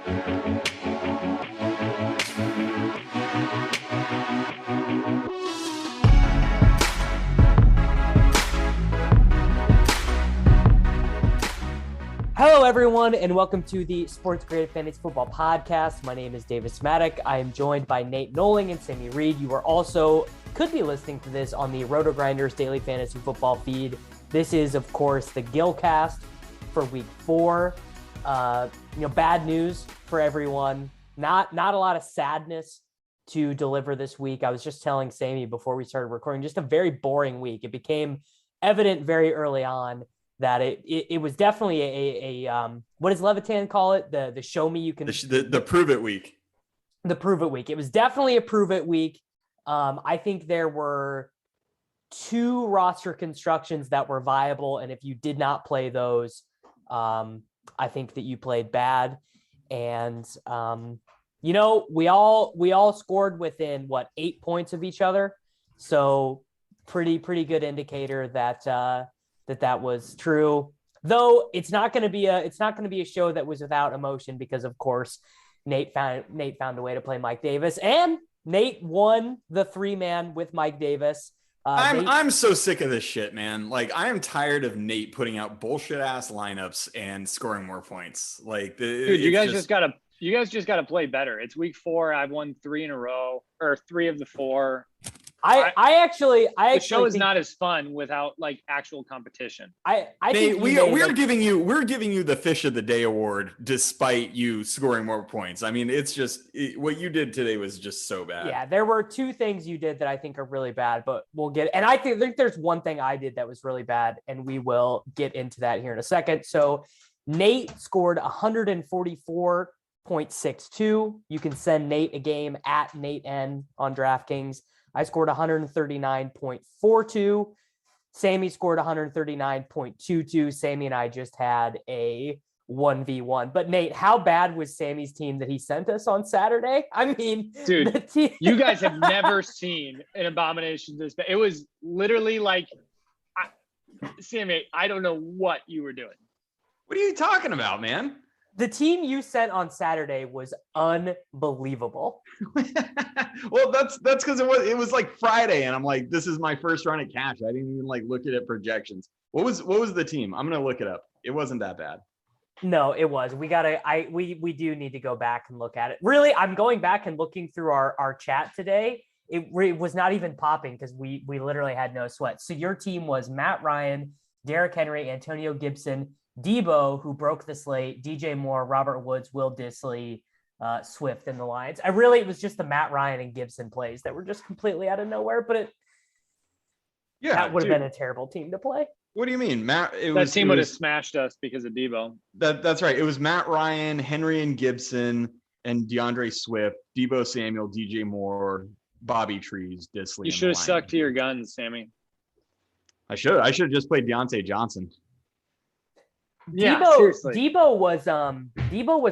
Hello, everyone, and welcome to the Sports Creative Fantasy Football Podcast. My name is Davis Maddock. I am joined by Nate Noling and Sammy Reed. You are also could be listening to this on the RotoGrinders Daily Fantasy Football feed. This is, of course, the Gillcast for Week 4. Bad news for everyone. Not a lot of sadness to deliver this week. I was just telling Sammy before we started recording, just a very boring week. It became evident very early on that it was definitely a what does Levitan call it? The show me you can the prove it week. The prove it week. It was definitely a prove it week. I think there were 2 roster constructions that were viable, and if you did not play those, I think that you played bad. And we all scored within 8 points of each other. So pretty good indicator that that was true, though it's not going to be a show that was without emotion, because of course Nate found a way to play Mike Davis, and Nate won the 3-man with Mike Davis. I'm so sick of this shit, man. Like, I am tired of Nate putting out bullshit ass lineups and scoring more points. Like, dude, you guys just gotta play better. It's week 4. I've won 3 in a row, or 3 of the 4. I actually the show is not as fun without actual competition. I think we're giving you the fish of the day award despite you scoring more points. I mean, it's just what you did today was just so bad. Yeah, there were 2 things you did that I think are really bad, but we'll get. And I think there's one thing I did that was really bad, and we will get into that here in a second. So Nate scored 144.62. You can send Nate a game at Nate N on DraftKings. I scored 139.42. Sammy scored 139.22. Sammy and I just had a 1v1. But Nate, how bad was Sammy's team that he sent us on Saturday? I mean, dude, you guys have never seen an abomination this bad. It was literally Sammy, I don't know what you were doing. What are you talking about, man? The team you sent on Saturday was unbelievable. Well, that's because it was like Friday, and I'm like, this is my first run at cash. I didn't even look at it projections. What was the team? I'm gonna look it up. It wasn't that bad. No, it was. We do need to go back and look at it. Really, I'm going back and looking through our chat today. It was not even popping because we literally had no sweat. So your team was Matt Ryan, Derrick Henry, Antonio Gibson, Debo, who broke the slate, DJ Moore, Robert Woods, Will Dissly, Swift, and the Lions. It was just the Matt Ryan and Gibson plays that were just completely out of nowhere, but that would have been a terrible team to play. What do you mean, Matt? That team would have smashed us because of Debo. That's right. It was Matt Ryan, Henry and Gibson, and DeAndre Swift, Debo Samuel, DJ Moore, Bobby Trees, Dissly. You should have stuck to your guns, Sammy. I should have just played Deontay Johnson. Yeah, Debo was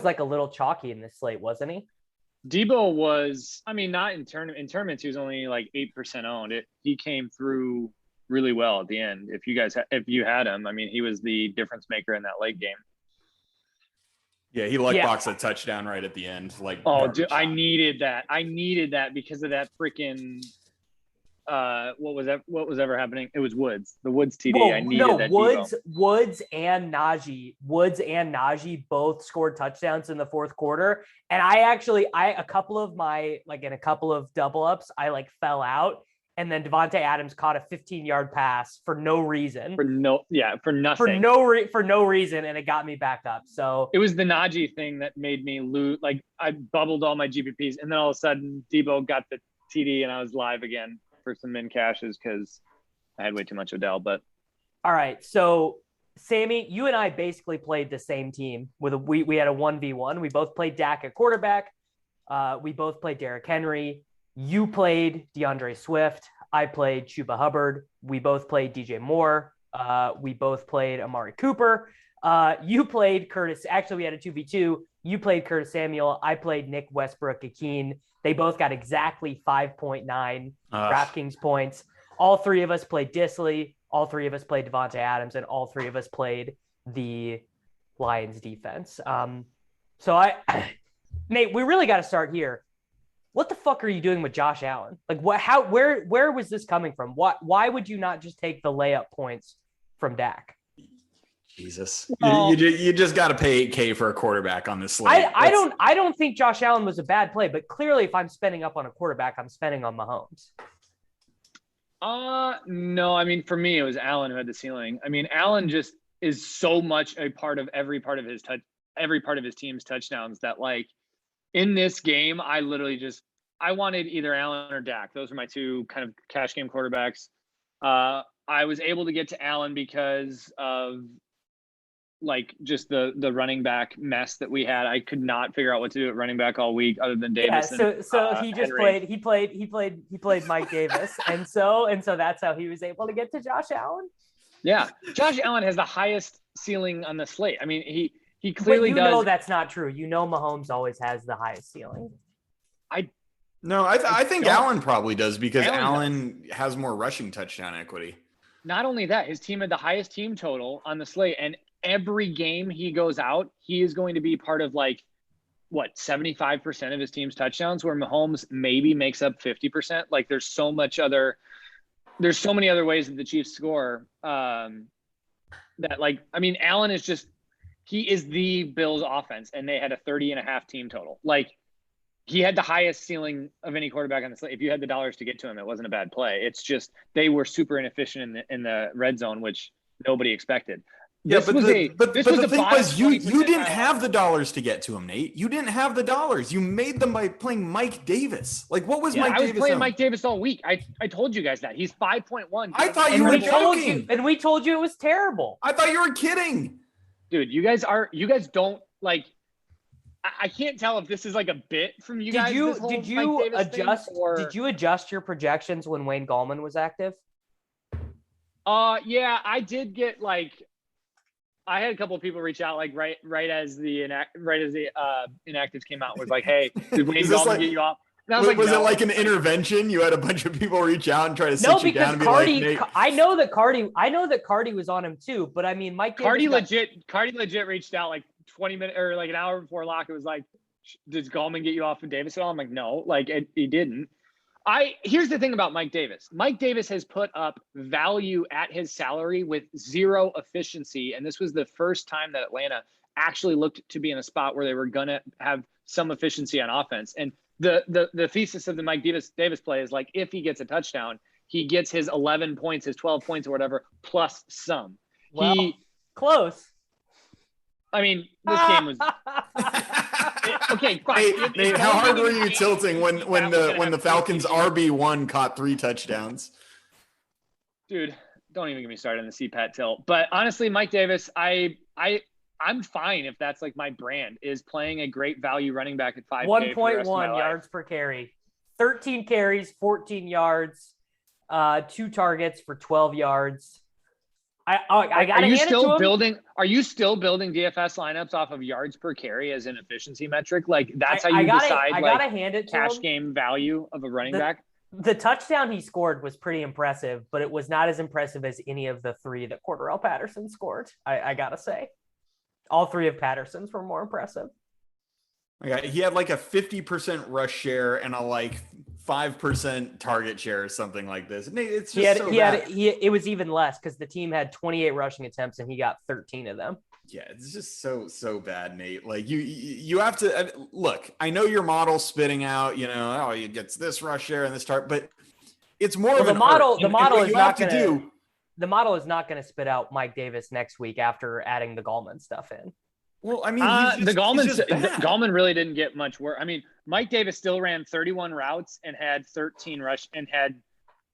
like a little chalky in this slate, wasn't he? Debo was, not in tournaments, he was only 8% owned. He came through really well at the end. If you had him, he was the difference maker in that late game. Yeah, he boxed a touchdown right at the end. Dude, I needed that because of that freaking what was ever happening? It was Woods. The Woods TD. I needed that. Woods and Najee both scored touchdowns in the fourth quarter. And a couple of my in a couple of double ups, I fell out. And then Devontae Adams caught a 15-yard pass for no reason. For nothing. For no reason, and it got me back up. So it was the Najee thing that made me lose. I bubbled all my GPPs, and then all of a sudden Debo got the TD, and I was live again for some min cashes because I had way too much Odell. But all right, so Sammy, you and I basically played the same team. We had a 1v1. We both played Dak at quarterback. We both played Derrick Henry. You played DeAndre Swift. I played Chuba Hubbard. We both played DJ Moore. We both played Amari Cooper. You played Curtis. Actually, we had a 2v2. You played Curtis Samuel. I played Nick Westbrook-Ikhine. They both got exactly 5.9 DraftKings points. All three of us played Dissly. All three of us played Devontae Adams, and all three of us played the Lions defense. So Nate, we really got to start here. What the fuck are you doing with Josh Allen? Like, what? How? Where was this coming from? Why would you not just take the layup points from Dak? Jesus, Well- you just got to pay $8K for a quarterback on this slate. I don't think Josh Allen was a bad play, but clearly, if I'm spending up on a quarterback, I'm spending on Mahomes. No, I mean, for me, it was Allen who had the ceiling. I mean, Allen just is so much a part of every part of his team's touchdowns that, like, in this game, I wanted either Allen or Dak. Those were my two kind of cash game quarterbacks. I was able to get to Allen because of like just the running back mess that we had. I could not figure out what to do at running back all week other than Davis. Yeah, so he just Henry. played Mike Davis, and so that's how he was able to get to Josh Allen. Yeah, Josh Allen has the highest ceiling on the slate. I mean, he clearly but you does. know that's not true. You know Mahomes always has the highest ceiling. No, I think don't. Allen probably does because Allen Allen has more rushing touchdown equity. Not only that, his team had the highest team total on the slate, and every game he goes out, he is going to be part of like what 75% of his team's touchdowns, where Mahomes maybe makes up 50%. Like there's so many other ways that the Chiefs score. That like, I mean, Allen is just, he is the Bills offense, and they had a 30.5 team total. Like he had the highest ceiling of any quarterback on the slate. If you had the dollars to get to him, it wasn't a bad play. It's just they were super inefficient in the red zone, which nobody expected. Yeah, This but was the thing was, you 20% didn't have the dollars to get to him, Nate. You didn't have the dollars. You made them by playing Mike Davis. Like, what was Mike Davis? I was playing on? Mike Davis all week. I told you guys that he's 5.1. I thought you And were we told joking. you, and we told you it was terrible. I thought you were kidding. Dude, you guys don't like. I can't tell if this is like a bit from you guys. This whole Did Mike you Davis thing, adjust? or... Did you adjust your projections when Wayne Gallman was active? Yeah, I did get like. I had a couple of people reach out like right as the inactives came out, was like, "Hey, did Wayne Is this Gallman like- get you off?" And I Was, was like, it "No." like an intervention? You had a bunch of people reach out and try to sit No, you down because and be Cardi. like, Nate, I know that Cardi was on him too, but I mean, Mike. Cardi Davis legit reached out like 20 minutes or like an hour before lock. It was like, "Does Gallman get you off of Davis at all?" I'm like, "No, like he didn't." Here's the thing about Mike Davis. Mike Davis has put up value at his salary with zero efficiency, and this was the first time that Atlanta actually looked to be in a spot where they were gonna have some efficiency on offense. And the thesis of the Mike Davis play is like, if he gets a touchdown, he gets his 11 points, his 12 points or whatever, plus some. Well, close. I mean, this game was okay. Fine. Nate, how hard were you tilting when the Falcons RB1 caught 3 touchdowns? Dude, don't even get me started on the CPAT tilt. But honestly, Mike Davis, I'm fine if that's like my brand, is playing a great value running back at 5K. 1.1 yards per carry, 13 carries, 14 yards, 2 targets for 12 yards. I got. Are you still building DFS lineups off of yards per carry as an efficiency metric? Like that's how you decide. I gotta hand it to cash him. game value of a running back. The touchdown he scored was pretty impressive, but it was not as impressive as any of the 3 that Cordarrelle Patterson scored. I gotta say, all 3 of Patterson's were more impressive. Okay, he had like a 50% rush share and a like 5% target share or something like this. It's just it was even less because the team had 28 rushing attempts and he got 13 of them. Yeah, it's just so bad, Nate. Like you have to look. I know your model's spitting out, he gets this rush share and this target, but it's more of the model. The model is not going going to to do. The model is not going to spit out Mike Davis next week after adding the Gallman stuff in. Well, I mean, Gallman really didn't get much work. I mean, Mike Davis still ran 31 routes and had 13 rush and had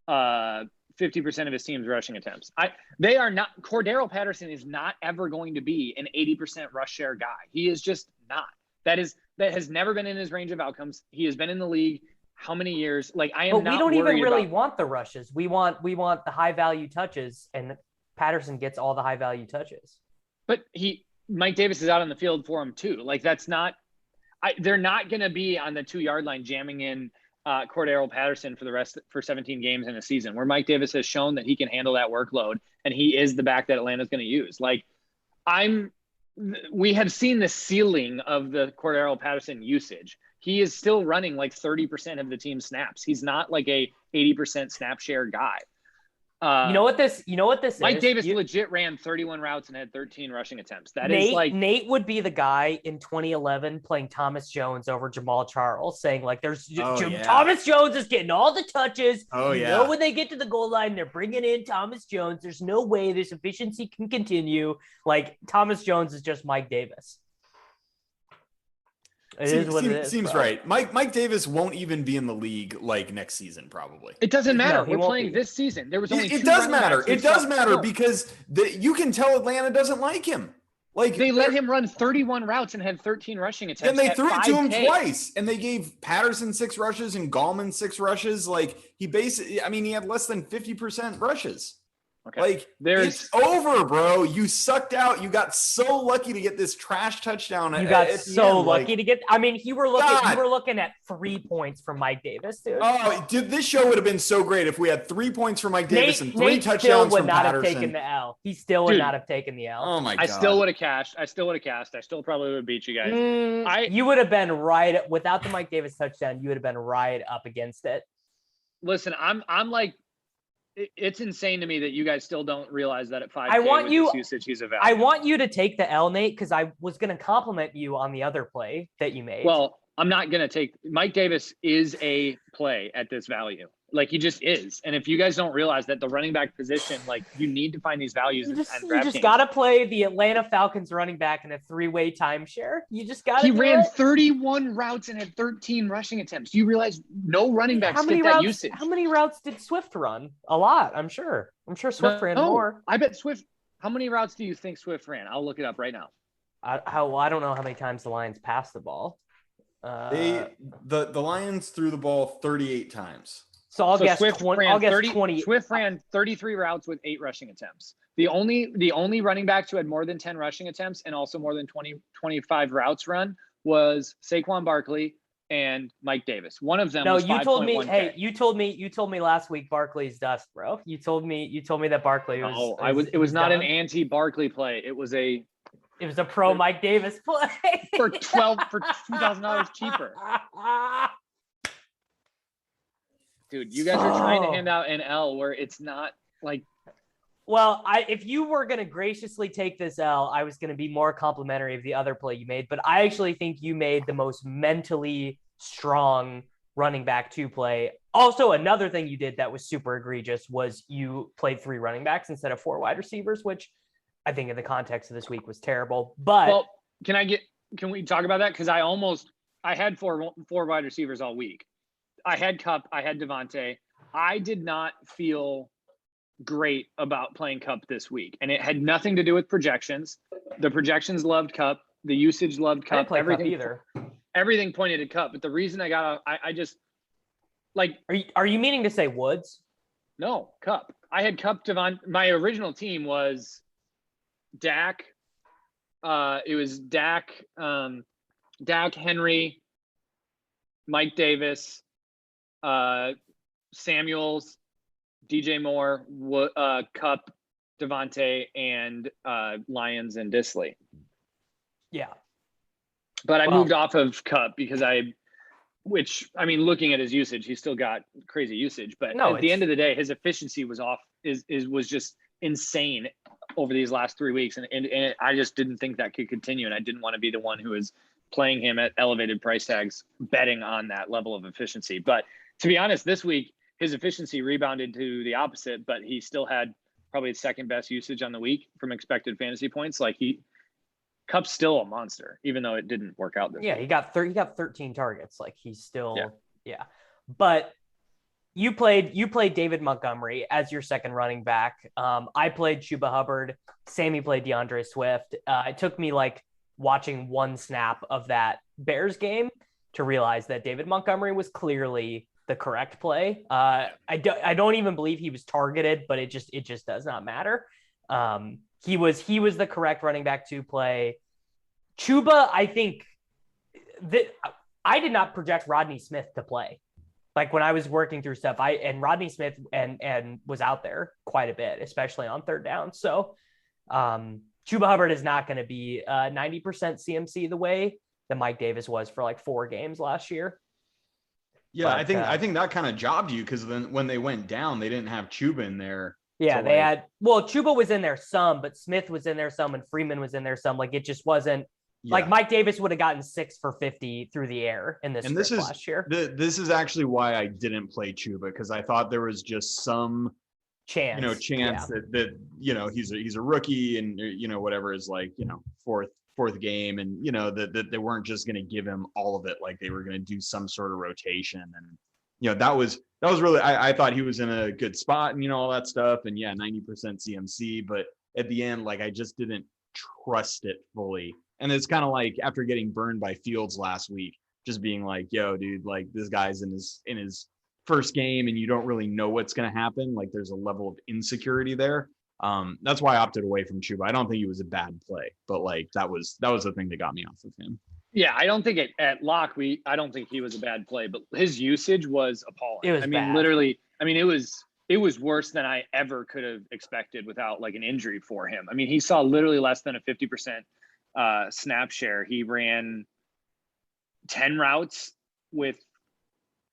50% of his team's rushing attempts. They are not. Cordarrelle Patterson is not ever going to be an 80% rush share guy. He is just not. That has never been in his range of outcomes. He has been in the league how many years? Like I am. But not we don't even really about, want the rushes. We want the high value touches, and Patterson gets all the high value touches. But Mike Davis is out on the field for him too. Like that's not. They're not going to be on the 2-yard line jamming in Cordarrelle Patterson for 17 games in a season, where Mike Davis has shown that he can handle that workload, and he is the back that Atlanta's going to use. Like I'm we have seen the ceiling of the Cordero Patterson usage. He is still running like 30% of the team snaps. He's not like a 80% snap share guy. You know what this Mike is? Davis legit ran 31 routes and had 13 rushing attempts. Nate would be the guy in 2011 playing Thomas Jones over Jamal Charles, saying like, Thomas Jones is getting all the touches. When they get to the goal line, they're bringing in Thomas Jones. There's no way this efficiency can continue. Like, Thomas Jones is just Mike Davis. Seems right. Mike Davis won't even be in the league like next season, probably. It doesn't matter. We're playing this season. There was only it does matter. It does matter because you can tell Atlanta doesn't like him. Like, they let him run 31 routes and had 13 rushing attempts. And they threw it to him twice. And they gave Patterson 6 rushes and Gallman 6 rushes. Like, he had less than 50% rushes. Okay. Like, it's over, bro. You sucked out. You got so lucky to get this trash touchdown. You got so lucky to get. I mean, you were looking at 3 points from Mike Davis, dude. Oh, dude, this show would have been so great if we had 3 points from Mike Davis and 3 touchdowns from Patterson. Nate still would not have taken the L. He still would not have taken the L. Oh my god. I still would have cashed. I still probably would have beat you guys. You would have been right without the Mike Davis touchdown. You would have been right up against it. Listen, I'm like. It's insane to me that you guys still don't realize that at 5K this usage, he's a value. I want you to take the L, Nate, because I was going to compliment you on the other play that you made. Well, I'm not going to take – Mike Davis is a play at this value. Like, he just is. And if you guys don't realize that the running back position, like, you need to find these values. You just got to play the Atlanta Falcons running back in a 3-way timeshare. You just got to He ran 31 routes and had 13 rushing attempts. You realize no running backs get that usage. How many routes did Swift run? A lot, I'm sure. I'm sure Swift ran more. I bet Swift – how many routes do you think Swift ran? I'll look it up right now. I don't know how many times the Lions passed the ball. The Lions threw the ball 38 times. So I'll guess 20. Swift ran 33 routes with 8 rushing attempts. The only running backs who had more than 10 rushing attempts and also more than 25 routes run was Saquon Barkley and Mike Davis. One of them was 5.1K. You told me, hey, you told me last week Barkley's dust, bro. You told me that Barkley was it was not an anti-Barkley play. It was a pro Mike Davis play for $2,000 cheaper. Dude, you guys are trying to hand out an L where it's not like. Well, if you were going to graciously take this L, I was going to be more complimentary of the other play you made. But I actually think you made the most mentally strong running back 2 play. Also, another thing you did that was super egregious was you played 3 running backs instead of 4 wide receivers, which I think in the context of this week was terrible. But well, can we talk about that? Because I had four wide receivers all week. I had Kupp, I had Devontae. I did not feel great about playing Kupp this week. And it had nothing to do with projections. The projections loved Kupp. The usage loved Kupp. Everything pointed to Kupp. But the reason I got I just like. Are you meaning to say Woods? No, Kupp. I had Kupp, Devontae. My original team was Dak. It was Dak, Henry, Mike Davis, Samuels, DJ Moore, Kupp, Devontae, and Lyons and Disley. Yeah. But I moved off of Kupp because looking at his usage, he still got crazy usage. But at the end of the day, his efficiency was off, was just insane over these last 3 weeks. And I just didn't think that could continue. And I didn't want to be the one who was playing him at elevated price tags, betting on that level of efficiency. But to be honest, this week, his efficiency rebounded to the opposite, but he still had probably the second best usage on the week from expected fantasy points. Like Kupp's still a monster, even though it didn't work out this week. He got 13 targets. Like he's still, yeah. But you played David Montgomery as your second running back. I played Chuba Hubbard. Sammy played DeAndre Swift. It took me like watching one snap of that Bears game to realize that David Montgomery was clearly the correct play. I don't even believe he was targeted, but it just does not matter. He was the correct running back to play. Chuba, I think that I did not project Rodney Smith to play. Like when I was working through stuff, and Rodney Smith and was out there quite a bit, especially on third down. So Chuba Hubbard is not going to be 90% CMC the way that Mike Davis was for like 4 games last year. Yeah, But, I think that kind of jobbed you because then when they went down, they didn't have Chuba in there. Yeah, they had Chuba was in there some, but Smith was in there some, and Freeman was in there some. Like it just wasn't like Mike Davis would have gotten 6 for 50 through the air in this last year. This is actually why I didn't play Chuba, because I thought there was just some chance that he's a rookie and whatever is like fourth game, and that they weren't just going to give him all of it, like they were going to do some sort of rotation. And that was really I thought he was in a good spot and all that stuff, and 90% CMC, but at the end, like, I just didn't trust it fully. And it's kind of like after getting burned by Fields last week, just being like, yo, dude, like this guy's in his first game and you don't really know what's going to happen. Like there's a level of insecurity there. That's why I opted away from Chuba. I don't think he was a bad play, but like that was the thing that got me off of him. Yeah, I don't think at lock I don't think he was a bad play, but his usage was appalling. It was bad. Literally, it was worse than I ever could have expected without like an injury for him. I mean, he saw literally less than a 50% snap share. He ran 10 routes with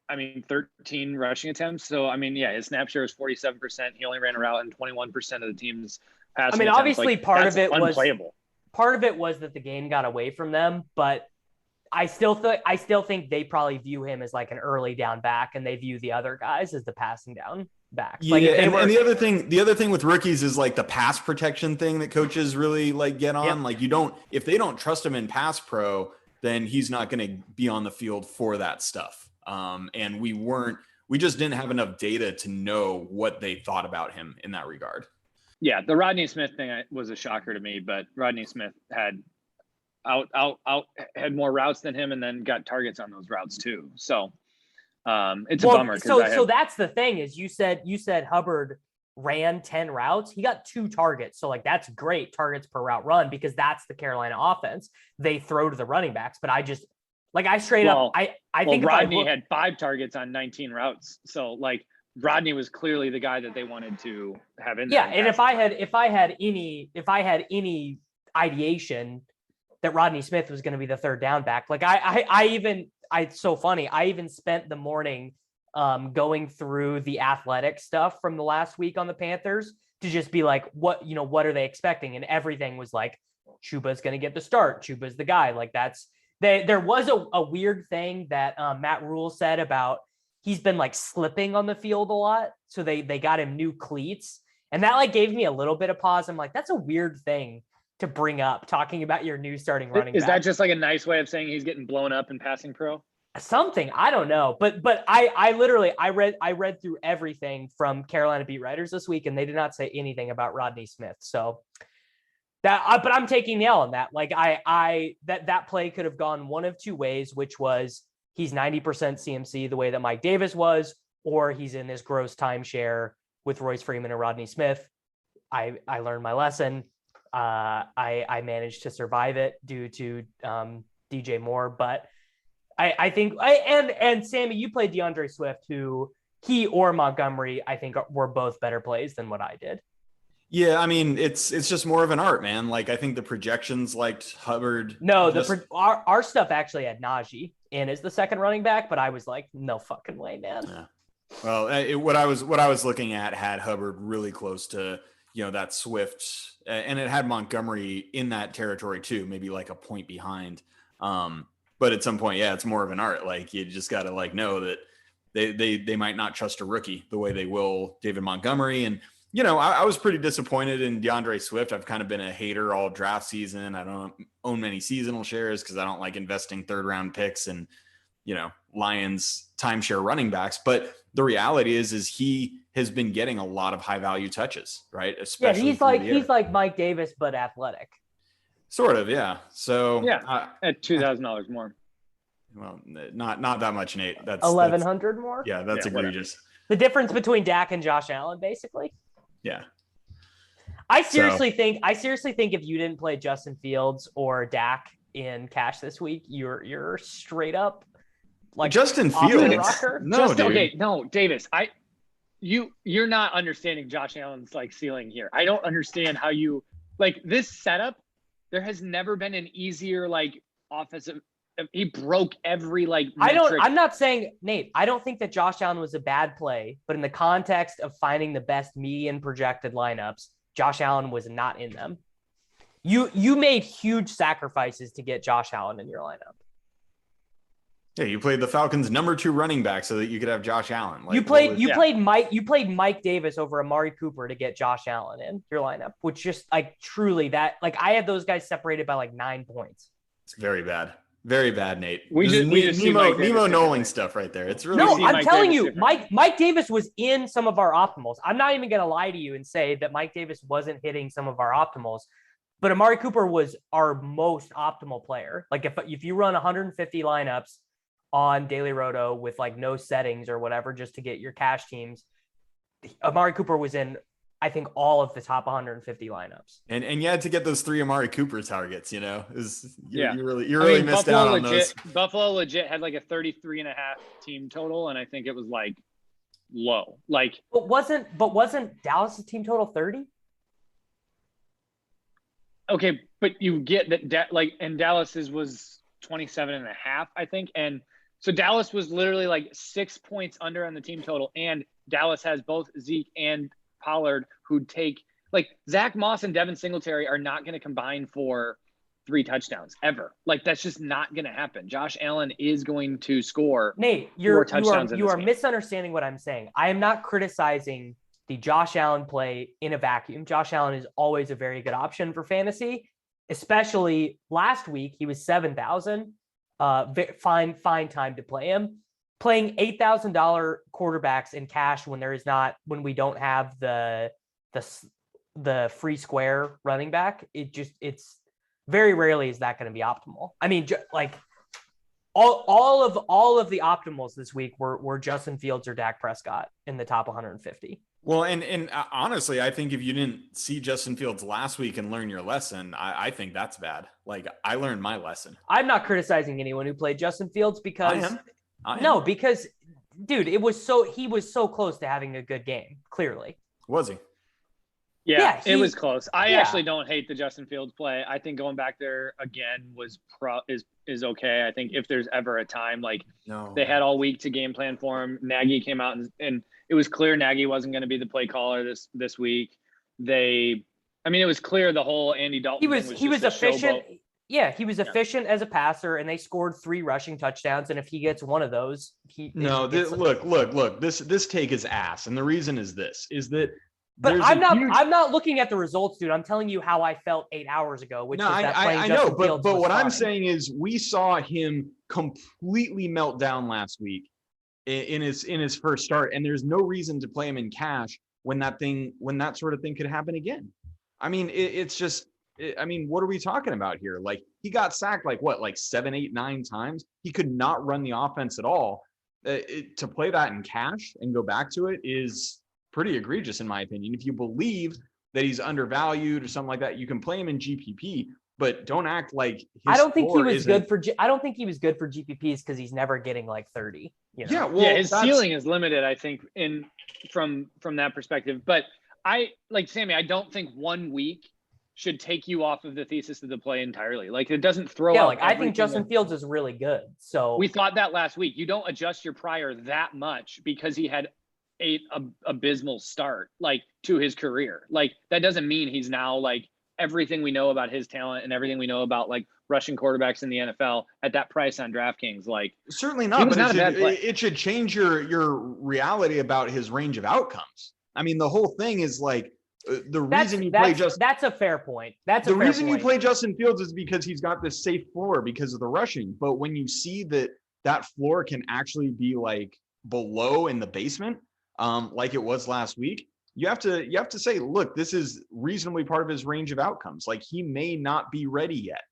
13 rushing attempts. So his snap share was 47%. He only ran a route in 21% of the team's passing attempts. Obviously part of it was unplayable. Part of it was that the game got away from them, but I still think they probably view him as like an early down back, and they view the other guys as the passing down backs. Yeah, and the other thing with rookies is like the pass protection thing that coaches really like get on. Like if they don't trust him in pass pro, then he's not going to be on the field for that stuff. And we just didn't have enough data to know what they thought about him in that regard. Yeah, the Rodney Smith thing was a shocker to me, but Rodney Smith had had more routes than him, and then got targets on those routes too. So it's a bummer. So that's the thing is you said Hubbard ran 10 routes. He got 2 targets. So like that's great targets per route run, because that's the Carolina offense. They throw to the running backs, but I think Rodney had 5 targets on 19 routes. So like Rodney was clearly the guy that they wanted to have in there. Yeah, and if I had any ideation that Rodney Smith was going to be the third down back, like it's so funny. I even spent the morning going through the athletic stuff from the last week on the Panthers to just be like, what are they expecting? And everything was like, Chuba's going to get the start. Chuba's the guy. Like there was a weird thing that Matt Rule said about he's been like slipping on the field a lot. So they got him new cleats, and that like gave me a little bit of pause. I'm like, that's a weird thing to bring up, talking about your new starting running back. Is that just like a nice way of saying he's getting blown up in passing pro? Something, I don't know, but I read through everything from Carolina beat writers this week, and they did not say anything about Rodney Smith. So but I'm taking the L on that. Like that play could have gone one of 2 ways, which was he's 90% CMC the way that Mike Davis was, or he's in this gross timeshare with Royce Freeman and Rodney Smith. I learned my lesson. I managed to survive it due to DJ Moore, but I think and Sammy, you played DeAndre Swift, who he or Montgomery I think were both better plays than what I did. Yeah, I mean it's just more of an art, man. Like I think the projections liked Hubbard. No, our stuff actually had Najee in as the second running back, but I was like, no fucking way, man. Yeah. Well, what I was looking at had Hubbard really close to that Swift, and it had Montgomery in that territory too, maybe like a point behind. But at some point, it's more of an art. Like you just got to like know that they might not trust a rookie the way they will David Montgomery. And I was pretty disappointed in DeAndre Swift. I've kind of been a hater all draft season. I don't own many seasonal shares because I don't like investing 3rd round picks and Lions timeshare running backs. But the reality is he has been getting a lot of high value touches, right? Especially he's like Mike Davis, but athletic. Sort of, yeah. So at $2,000 more. Well, not that much, Nate. That's 1,100 more. Yeah, that's egregious. Whatever. The difference between Dak and Josh Allen, basically. Yeah. I seriously think if you didn't play Justin Fields or Dak in cash this week, you're straight up like Justin Fields. No, Davis. You're not understanding Josh Allen's like ceiling here. I don't understand how you like this setup, there has never been an easier like offensive. He broke every like metric. I'm not saying, Nate, I don't think that Josh Allen was a bad play, but in the context of finding the best median projected lineups, Josh Allen was not in them. You made huge sacrifices to get Josh Allen in your lineup. Yeah, you played the Falcons' number 2 running back so that you could have Josh Allen. Like, you played Mike Davis over Amari Cooper to get Josh Allen in your lineup, which just like truly that like I had those guys separated by like 9 points. It's very bad. Very bad, Nate. We just Nemo Nolan stuff right there. It's really no. I'm telling you, Mike Davis was in some of our optimals. I'm not even going to lie to you and say that Mike Davis wasn't hitting some of our optimals, but Amari Cooper was our most optimal player. Like if you run 150 lineups on Daily Roto with like no settings or whatever, just to get your cash teams, Amari Cooper was in, I think, all of the top 150 lineups. And you had to get those 3 Amari Cooper targets, you know. You really missed Buffalo out on those. Buffalo legit had like a 33.5 team total, and I think it was like low. Like But wasn't Dallas' team total 30? Okay, but you get that like, and Dallas's was 27.5, I think. And so Dallas was literally like 6 points under on the team total. And Dallas has both Zeke and Pollard who take like Zach Moss and Devin Singletary are not going to combine for 3 touchdowns ever. Like that's just not going to happen. Josh Allen is going to score. Nate, you are misunderstanding what I'm saying. I am not criticizing the Josh Allen play in a vacuum. Josh Allen is always a very good option for fantasy, especially last week. He was 7,000. Fine time to play him. Playing $8,000 quarterbacks in cash when we don't have the free square running back, it's very rarely is that going to be optimal. I mean, like all of the optimals this week were Justin Fields or Dak Prescott in the top 150. Well, and honestly, I think if you didn't see Justin Fields last week and learn your lesson, I think that's bad. Like I learned my lesson. I'm not criticizing anyone who played Justin Fields because I am. No, because dude, he was so close to having a good game. Clearly, was he? Yeah, it was close. I actually don't hate the Justin Fields play. I think going back there again is okay. I think if there's ever a time, like they had all week to game plan for him. Nagy came out and it was clear Nagy wasn't going to be the play caller this week. It was clear the whole Andy Dalton he was efficient. Yeah, he was efficient as a passer, and they scored 3 rushing touchdowns. And if he gets one of those, look. This take is ass, and the reason is that. But I'm not looking at the results, dude. I'm telling you how I felt 8 hours ago, which was that playing Justin Fields but what fine. I'm saying is we saw him completely melt down last week in his first start, and there's no reason to play him in cash when that sort of thing could happen again. I mean, what are we talking about here? Like he got sacked like 7, 8, 9 times. He could not run the offense at all. To play that in cash and go back to it is pretty egregious in my opinion. If you believe that he's undervalued or something like that, you can play him in GPP, but don't act like I don't think he was good for GPPs because he's never getting like 30. You know? Yeah, well, his ceiling is limited, I think, from that perspective. But Sammy, I don't think 1 week should take you off of the thesis of the play entirely. Like it doesn't throw out. Like I think Justin Fields is really good. So we thought that last week. You don't adjust your prior that much because he had a abysmal start to his career. Like that doesn't mean he's now like everything we know about his talent and everything we know about like rushing quarterbacks in the NFL at that price on DraftKings. Like certainly not, but it should change your reality about his range of outcomes. I mean, the whole thing is like that's a fair point. The reason you play Justin Fields is because he's got this safe floor because of the rushing. But when you see that floor can actually be like below in the basement, like it was last week, you have to say, look, this is reasonably part of his range of outcomes. Like he may not be ready yet.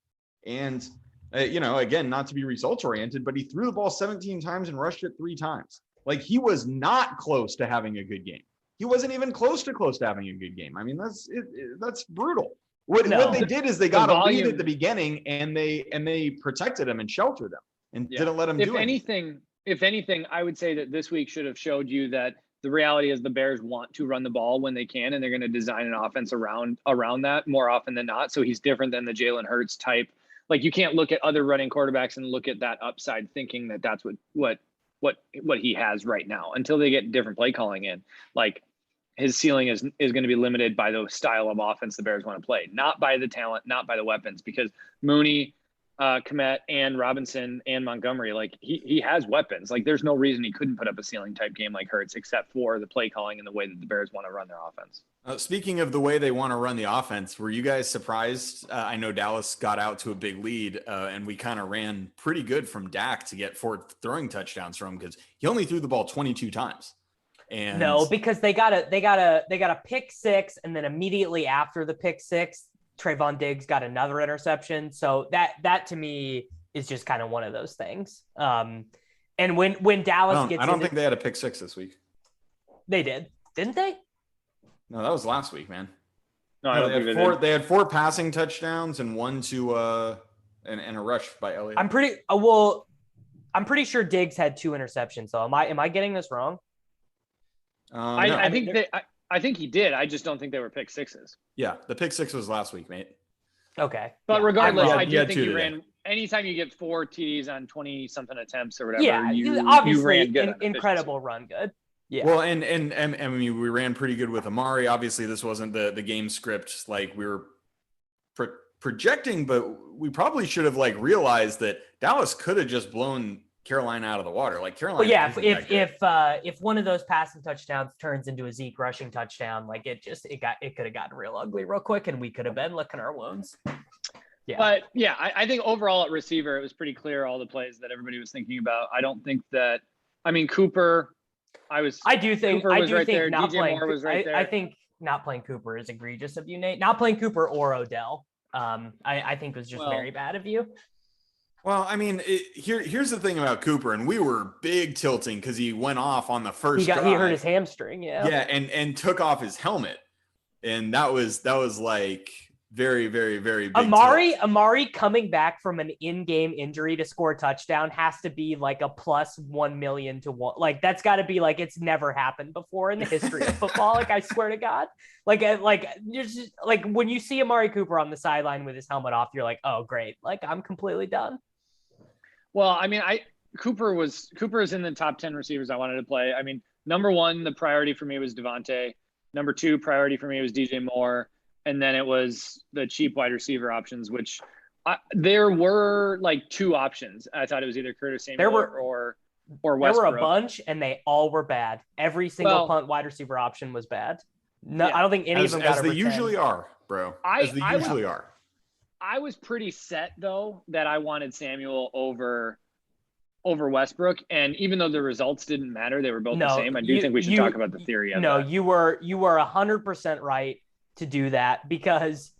And, again, not to be results oriented, but he threw the ball 17 times and rushed it 3 times. Like he was not close to having a good game. He wasn't even close to having a good game. I mean, that's brutal. What they did is they got a lead at the beginning and they protected him and sheltered him and didn't let him do anything. If anything, I would say that this week should have showed you that the reality is the Bears want to run the ball when they can, and they're going to design an offense around that more often than not. So he's different than the Jalen Hurts type. Like, you can't look at other running quarterbacks and look at that upside thinking that that's what he has right now until they get different play calling in. Like, his ceiling is going to be limited by the style of offense the Bears want to play, not by the talent, not by the weapons, because Mooney, Kmet, and Robinson and Montgomery, like he has weapons. Like, there's no reason he couldn't put up a ceiling type game like Hurts, except for the play calling and the way that the Bears want to run their offense. Speaking of the way they want to run the offense, were you guys surprised? I know Dallas got out to a big lead, and we kind of ran pretty good from Dak to get 4 throwing touchdowns from him, because he only threw the ball 22 times. And no, because they got a pick 6, and then immediately after the pick 6, Trayvon Diggs got another interception. So that to me is just kind of one of those things. And when Dallas I don't think they had a pick 6 this week. They did, didn't they? No, that was last week, man. No, I don't think they did. They had 4 passing touchdowns and 1 to and a rush by Elliott. I'm pretty sure Diggs had 2 interceptions. So am I getting this wrong? No. I think he did. I just don't think they were pick 6s. Yeah, the pick 6 was last week, mate. Okay. But regardless, I do think he ran anytime you get 4 TDs on 20 something attempts or whatever. Yeah, you obviously ran good. incredible run good. Yeah. Well, and I mean, we ran pretty good with Amari. Obviously, this wasn't the game script like we were projecting, but we probably should have realized that Dallas could have just blown Carolina out of the water. Like, Carolina. Well, yeah, if one of those passing touchdowns turns into a Zeke rushing touchdown, like it could have gotten real ugly real quick, and we could have been licking our wounds. Yeah. But yeah, I think overall at receiver, it was pretty clear all the plays that everybody was thinking about. I don't think that. I mean, Cooper. I do think not DJ Moore was right there. I think not playing Cooper is egregious of you, Nate. Not playing Cooper or Odell, I think was just very bad of you. Well, I mean, here's the thing about Cooper, and we were big tilting because he went off on the first drive. He hurt his hamstring, yeah. Yeah, and took off his helmet, and that was like very, very, very big. Amari coming back from an in-game injury to score a touchdown has to be like a plus 1 million to 1. Like, that's got to be like it's never happened before in the history of football. Like, I swear to God, like you're just like when you see Amari Cooper on the sideline with his helmet off, you're like, oh great, like I'm completely done. Well, I mean, Cooper is in the top 10 receivers I wanted to play. I mean, number 1, the priority for me was Devontae. Number 2, priority for me was DJ Moore. And then it was the cheap wide receiver options, which there were like 2 options. I thought it was either Curtis Samuel or Westbrook. There were a bunch, and they all were bad. Every single punt wide receiver option was bad. No, yeah. I don't think any of them got as they usually are, bro. As they usually are. I was pretty set though that I wanted Samuel over Westbrook, and even though the results didn't matter, they were both the same. I do think we should talk about the theory of that. You were 100% right to do that, because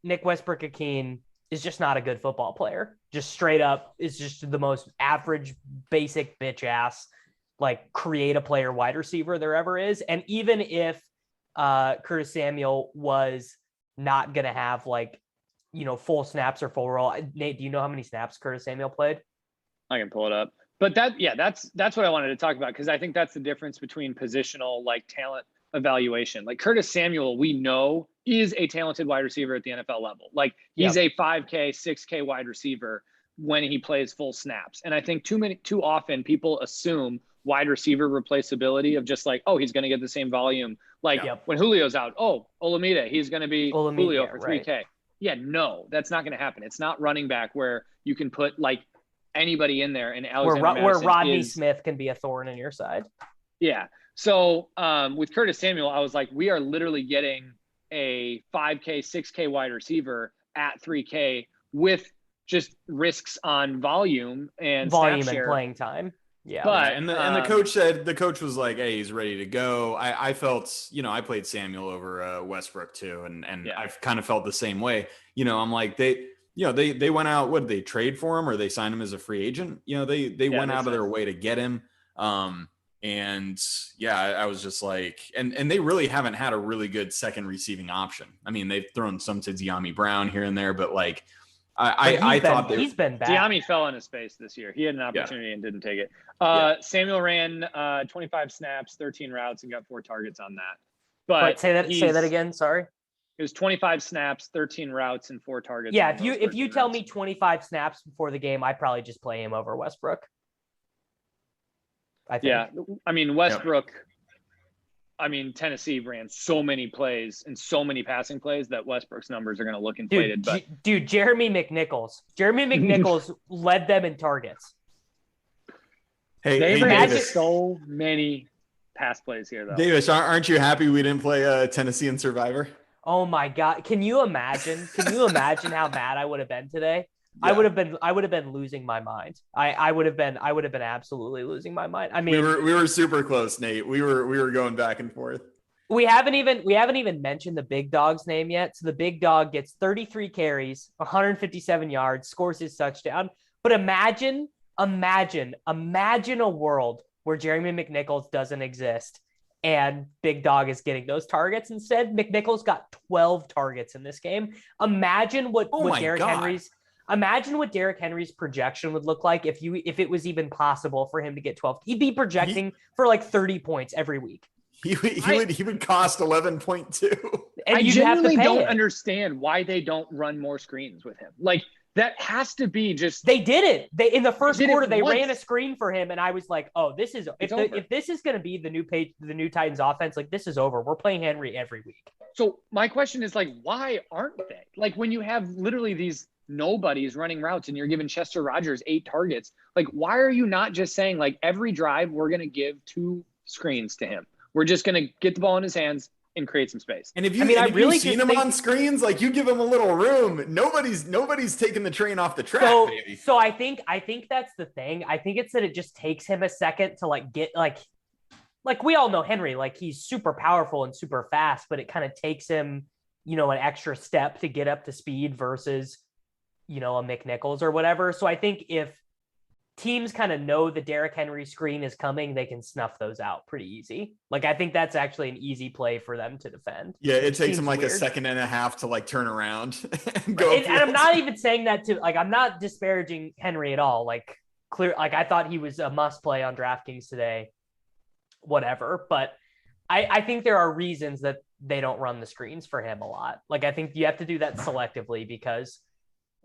Nick Westbrook-Ikhine is just not a good football player. Just straight up is just the most average, basic bitch ass, like create a player wide receiver there ever is. And even if Curtis Samuel was not going to have full snaps or full role. Nate, do you know how many snaps Curtis Samuel played? I can pull it up. But that's what I wanted to talk about, because I think that's the difference between positional talent evaluation. Like, Curtis Samuel, we know, is a talented wide receiver at the NFL level. Like, he's a 5K, 6K wide receiver when he plays full snaps. And I think too often people assume wide receiver replaceability of just like, oh, he's going to get the same volume. Like when Julio's out, Olamide, he's going to be Julio for 3K. Right. Yeah, no, that's not going to happen. It's not running back where you can put anybody in there and where Rodney Smith can be a thorn in your side. Yeah. So with Curtis Samuel, I was like, we are literally getting a 5K, 6K wide receiver at 3K with just risks on volume and playing time. Yeah. But and the coach was like, hey, he's ready to go. I felt, I played Samuel over Westbrook too. And I've kind of felt the same way. I'm like, they went out, what did they trade for him, or they signed him as a free agent? They went out of their way to get him. And I was just like, and they really haven't had a really good second receiving option. I mean, they've thrown some to De'Ami Brown here and there, but I thought he's been bad. Diami fell on his face this year. He had an opportunity and didn't take it. Samuel ran 25 snaps, 13 routes, and got 4 targets on that. But say that again. Sorry. It was 25 snaps, 13 routes, and 4 targets. Yeah, if you tell me 25 snaps before the game, I'd probably just play him over Westbrook. I think. Yeah, I mean Westbrook. I mean, Tennessee ran so many plays and so many passing plays that Westbrook's numbers are going to look inflated. Dude, Jeremy McNichols led them in targets. They ran so many pass plays here, though. Davis, aren't you happy we didn't play Tennessee in Survivor? Oh my God! Can you imagine? How bad I would have been today? Yeah. I would have been losing my mind. I would have been absolutely losing my mind. I mean, we were super close, Nate. We were going back and forth. We haven't even mentioned the big dog's name yet. So the big dog gets 33 carries, 157 yards, scores his touchdown. But imagine a world where Jeremy McNichols doesn't exist and Big Dog is getting those targets instead. McNichols got 12 targets in this game. Imagine what Derrick Henry's projection would look like if it was even possible for him to get 12. He'd be projecting for like 30 points every week. He would cost 11.2. I genuinely don't understand why they don't run more screens with him. Like, that has to be just. They did it. In the first quarter, they ran a screen for him, and I was like, "Oh, this is if this is going to be the new Titans offense, like this is over. We're playing Henry every week." So my question is like, why aren't they? Like when you have literally these nobodies running routes and you're giving Chester Rogers 8 targets, like why are you not just saying like every drive we're going to give 2 screens to him? We're just going to get the ball in his hands and create some space. And if you've seen him on screens, like you give him a little room. Nobody's taking the train off the track. So I think that's the thing. I think it's that it just takes him a second to like get like we all know Henry, like he's super powerful and super fast, but it kind of takes him, an extra step to get up to speed versus, a McNichols or whatever. So I think if teams kind of know the Derrick Henry screen is coming, they can snuff those out pretty easy. Like, I think that's actually an easy play for them to defend. Yeah, it takes them like a second and a half to like turn around and go. And I'm not even saying that I'm not disparaging Henry at all. Like, I thought he was a must play on DraftKings today, whatever. But I think there are reasons that they don't run the screens for him a lot. Like, I think you have to do that selectively because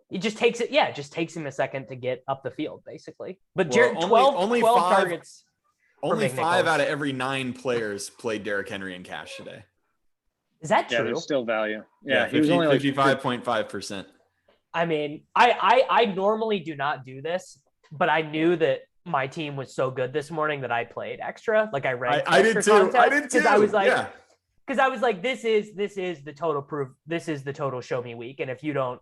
it just takes him a second to get up the field, basically. But 12 targets. Only 5 out of every 9 players played Derrick Henry in cash today. Is that true? Yeah, there's still value. Yeah, he was only like 55.5%. I mean, I normally do not do this, but I knew that my team was so good this morning that I played extra. Like I ranked. I did too. Because I was like, this is the total proof. This is the total show me week. And if you don't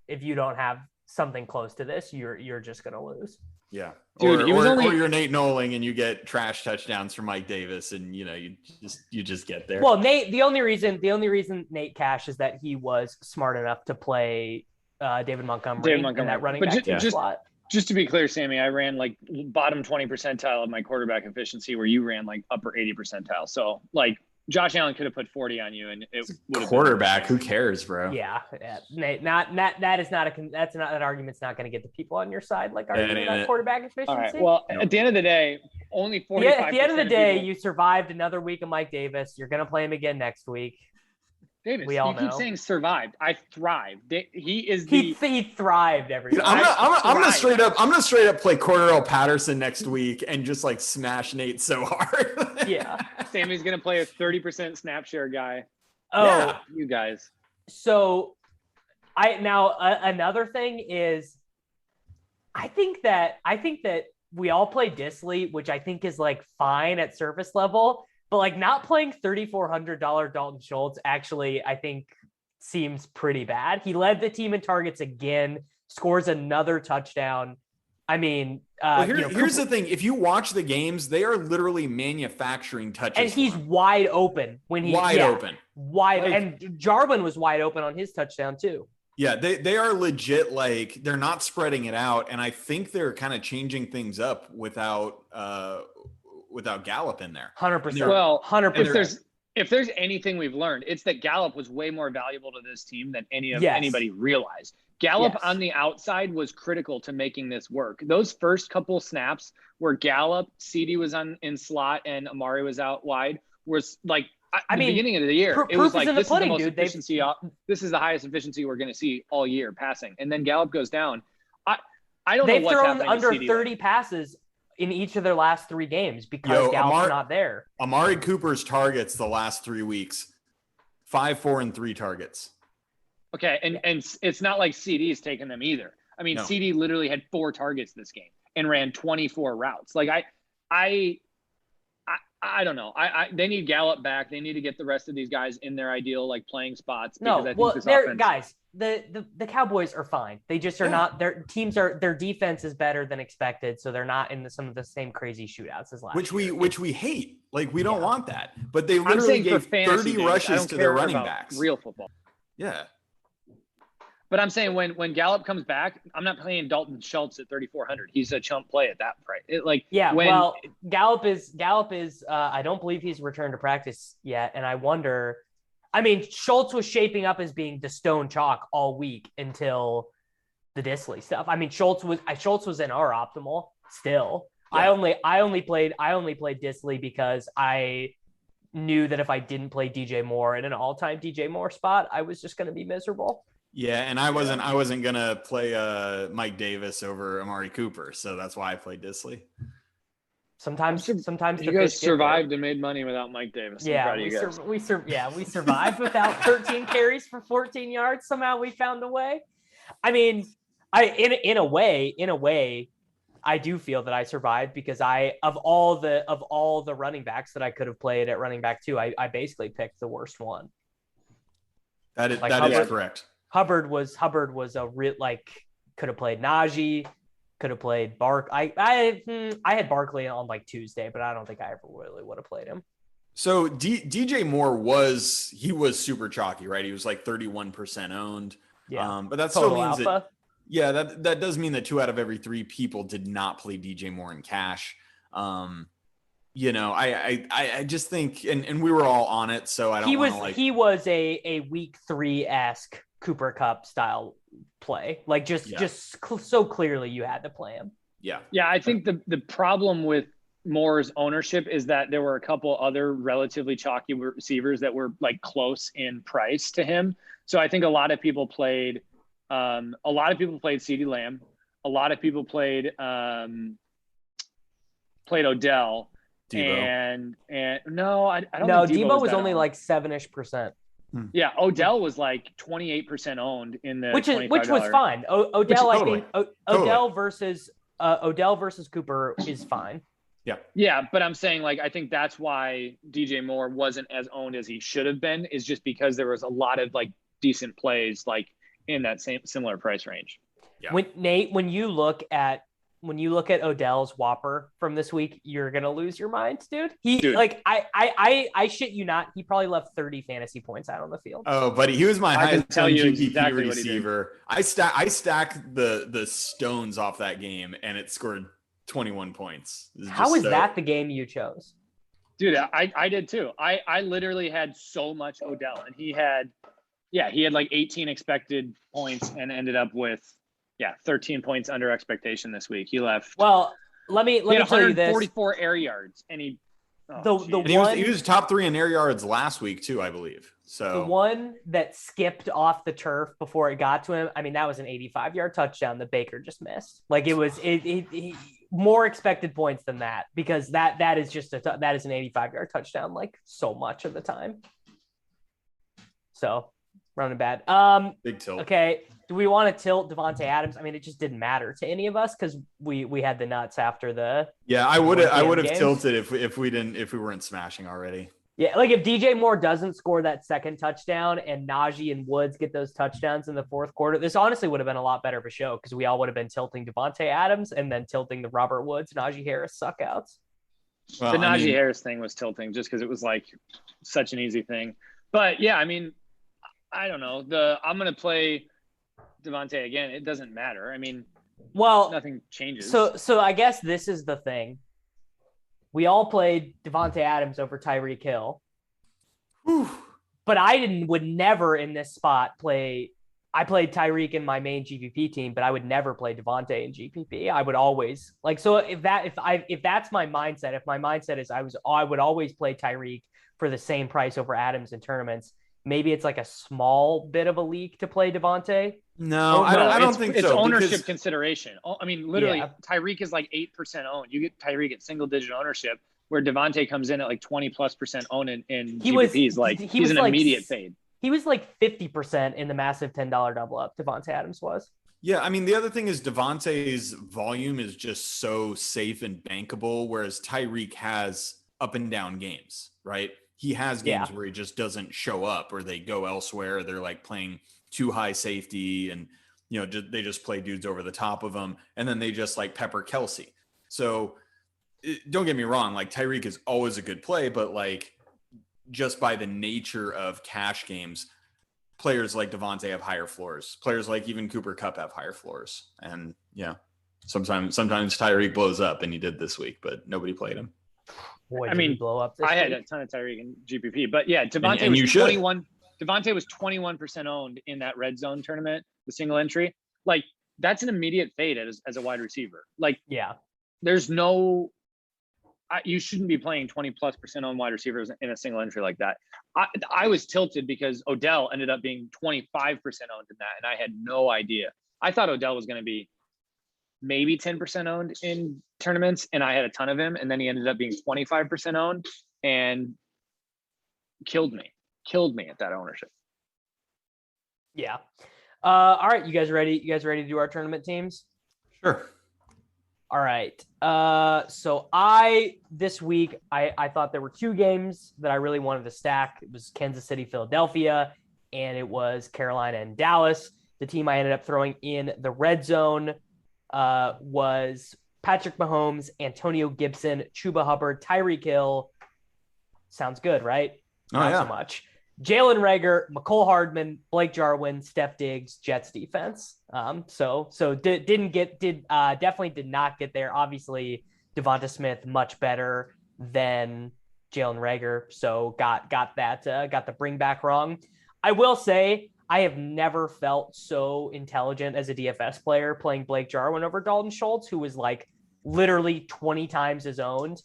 have something close to this, you're just gonna lose. Yeah, dude, or you're Nate Noling and you get trash touchdowns from Mike Davis, and you just get there. Well, Nate, the only reason Nate cashed is that he was smart enough to play David Montgomery in that running back slot. Just to be clear, Sammy, I ran like bottom 20 percentile of my quarterback efficiency, where you ran like upper 80 percentile. So like Josh Allen could have put 40 on you, and it would have quarterback. Who cares, bro? Yeah. Nate, that argument's not going to get the people on your side. Like arguing about quarterback efficiency. All right. Well, at the end of the day, only 45%. Yeah, at the end of the day, you survived another week of Mike Davis. You're going to play him again next week. Davis, we all you keep know. Saying survived. I thrived. He thrived every week. I'm gonna straight up play Cordell Patterson next week and just like smash Nate so hard. Yeah. Sammy's gonna play a 30% snap share guy. Oh, yeah. You guys. So another thing is I think that we all play Disley, which I think is like fine at surface level. But like not playing $3,400 Dalton Schultz actually, I think, seems pretty bad. He led the team in targets again, scores another touchdown. I mean, here's the thing: if you watch the games, they are literally manufacturing touches, and he's wide open when he's open. And Jarwin was wide open on his touchdown too. Yeah, they are legit. Like they're not spreading it out, and I think they're kind of changing things up without Gallup in there. 100%. Well, 100%. If there's anything we've learned, it's that Gallup was way more valuable to this team than anybody realized. Gallup on the outside was critical to making this work. Those first couple snaps where Gallup, CD was in slot, and Amari was out wide was like the beginning of the year. It was like, this is the most efficiency. This is the highest efficiency we're going to see all year passing. And then Gallup goes down. I don't know what's happening. They've thrown under 30 passes in each of their last 3 games because Gallup's not there. Amari Cooper's targets the last 3 weeks, 5, 4, and 3 targets. Okay, and it's not like CD's taking them either. I mean, no. CD literally had 4 targets this game and ran 24 routes. Like I don't know. They need Gallup back. They need to get the rest of these guys in their ideal like playing spots. Guys, the Cowboys are fine. They just are not. Their defense is better than expected, so they're not in some of the same crazy shootouts as last year. Which we hate. Like we don't want that. But they literally gave 30 rushes to their running backs. Real football. Yeah. But I'm saying when Gallup comes back, I'm not playing Dalton Schultz at 3,400. He's a chump play at that price. Gallup is. I don't believe he's returned to practice yet, and I wonder. I mean, Schultz was shaping up as being the stone chalk all week until the Disley stuff. I mean, Schultz was in our optimal still. Yeah. I only played Disley because I knew that if I didn't play DJ Moore in an all-time DJ Moore spot, I was just going to be miserable. Yeah, and I wasn't gonna play Mike Davis over Amari Cooper, so that's why I played Disley. Sometimes you guys survived and made money without Mike Davis. Yeah, we survived without 13 carries for 14 yards. Somehow we found a way. I mean, in a way, I do feel that I survived because of all the running backs that I could have played at running back 2, I basically picked the worst one. That is correct. Hubbard was a real could have played Najee, could have played Bark. I had Barkley on Tuesday, but I don't think I ever really would have played him. So DJ Moore was super chalky, right? He was 31% owned. Yeah, but that still means alpha. That does mean that 2 out of every 3 people did not play DJ Moore in cash. I just think, and we were all on it, so I don't. He was a week 3-esque Cooper Kupp style play, just so clearly you had to play him. Yeah. I think the problem with Moore's ownership is that there were a couple other relatively chalky receivers that were close in price to him. So I think a lot of people played CeeDee Lamb. A lot of people played Odell. Debo. And no, I don't know. think Debo was only 7-ish%. Yeah, Odell was 28% owned in the which was fine. Odell versus Cooper is fine. Yeah, but I'm saying I think that's why DJ Moore wasn't as owned as he should have been, is just because there was a lot of decent plays in that similar price range. Yeah. When you look at Odell's Whopper from this week, you're gonna lose your mind, dude. I shit you not, he probably left 30 fantasy points out on the field. Oh, buddy, he was my highest GPP receiver. I stacked the stones off that game, and it scored 21 points. How is that the game you chose? Dude, I did too. I literally had so much Odell, and he had 18 expected points and ended up with 13 points under expectation this week. He left. Well, let me tell you this: 44 air yards, and he was top 3 in air yards last week too, I believe. So the one that skipped off the turf before it got to him, I mean, that was an 85-yard touchdown that Baker just missed. It was more expected points than that, because that is an 85-yard touchdown so much of the time. So running bad. Big tilt. Okay. Do we want to tilt Devontae Adams? I mean, it just didn't matter to any of us because we had the nuts after the. Yeah, I would have tilted if we weren't smashing already. Yeah, if DJ Moore doesn't score that second touchdown and Najee and Woods get those touchdowns in the fourth quarter, this honestly would have been a lot better of a show, because we all would have been tilting Devontae Adams and then tilting the Robert Woods, Najee Harris suckouts. Well, the Najee Harris thing was tilting just because it was such an easy thing. But yeah, I mean, I don't know. I'm going to play Devontae again. It doesn't matter. I mean, nothing changes. So I guess this is the thing. We all played Devontae Adams over Tyreek Hill. Whew. But I would never in this spot play I played Tyreek in my main GPP team, but I would never play Devontae in GPP. I would always like, so if that's my mindset, if my mindset is I would always play Tyreek for the same price over Adams in tournaments. Maybe it's like a small bit of a leak to play Devontae. No, I don't think it's so. It's ownership consideration. I mean, literally, Yeah. Tyreek is like 8% owned. You get Tyreek at single digit ownership, where Devontae comes in at like 20+% owned in GPPs. He's an immediate fade. He was like 50% in the massive $10 double up. Devontae Adams was. Yeah, I mean, the other thing is Devontae's volume is just so safe and bankable, whereas Tyreek has up and down games, right? He has games where he just doesn't show up, or they go elsewhere. Or they're like playing too high safety, and they just play dudes over the top of them, and then they just like pepper Kelsey. So don't get me wrong, like Tyreek is always a good play, but like just by the nature of cash games, players like Devontae have higher floors. Players like even Cooper Kupp have higher floors, and sometimes Tyreek blows up, and he did this week, but nobody played him. Boy, I mean, blow up. I had a ton of Tyreek in GPP, but yeah, Devontae was 21. Devontae was 21% owned in that red zone tournament, the single entry. Like, that's an immediate fade as a wide receiver. Like, there's no, you shouldn't be playing 20+% owned wide receivers in a single entry like that. I was tilted because Odell ended up being 25% owned in that, and I had no idea. I thought Odell was going to be maybe 10% owned in tournaments, and I had a ton of him, and then he ended up being 25% owned and killed me at that ownership. Yeah. All right, you guys ready to do our tournament teams? Sure. All right. So this week I thought there were two games that I really wanted to stack. It was Kansas City, Philadelphia, and it was Carolina and Dallas. The team I ended up throwing in the red zone was Patrick Mahomes, Antonio Gibson, Chuba Hubbard, Tyreek Hill. Sounds good, right? Not so much. Jalen Reagor, McCole Hardman, Blake Jarwin, Steph Diggs, Jets defense. Definitely did not get there. Obviously, Devonta Smith much better than Jalen Reagor, so got the bring back wrong. I will say I have never felt so intelligent as a DFS player playing Blake Jarwin over Dalton Schultz, who was like literally 20 times his owned.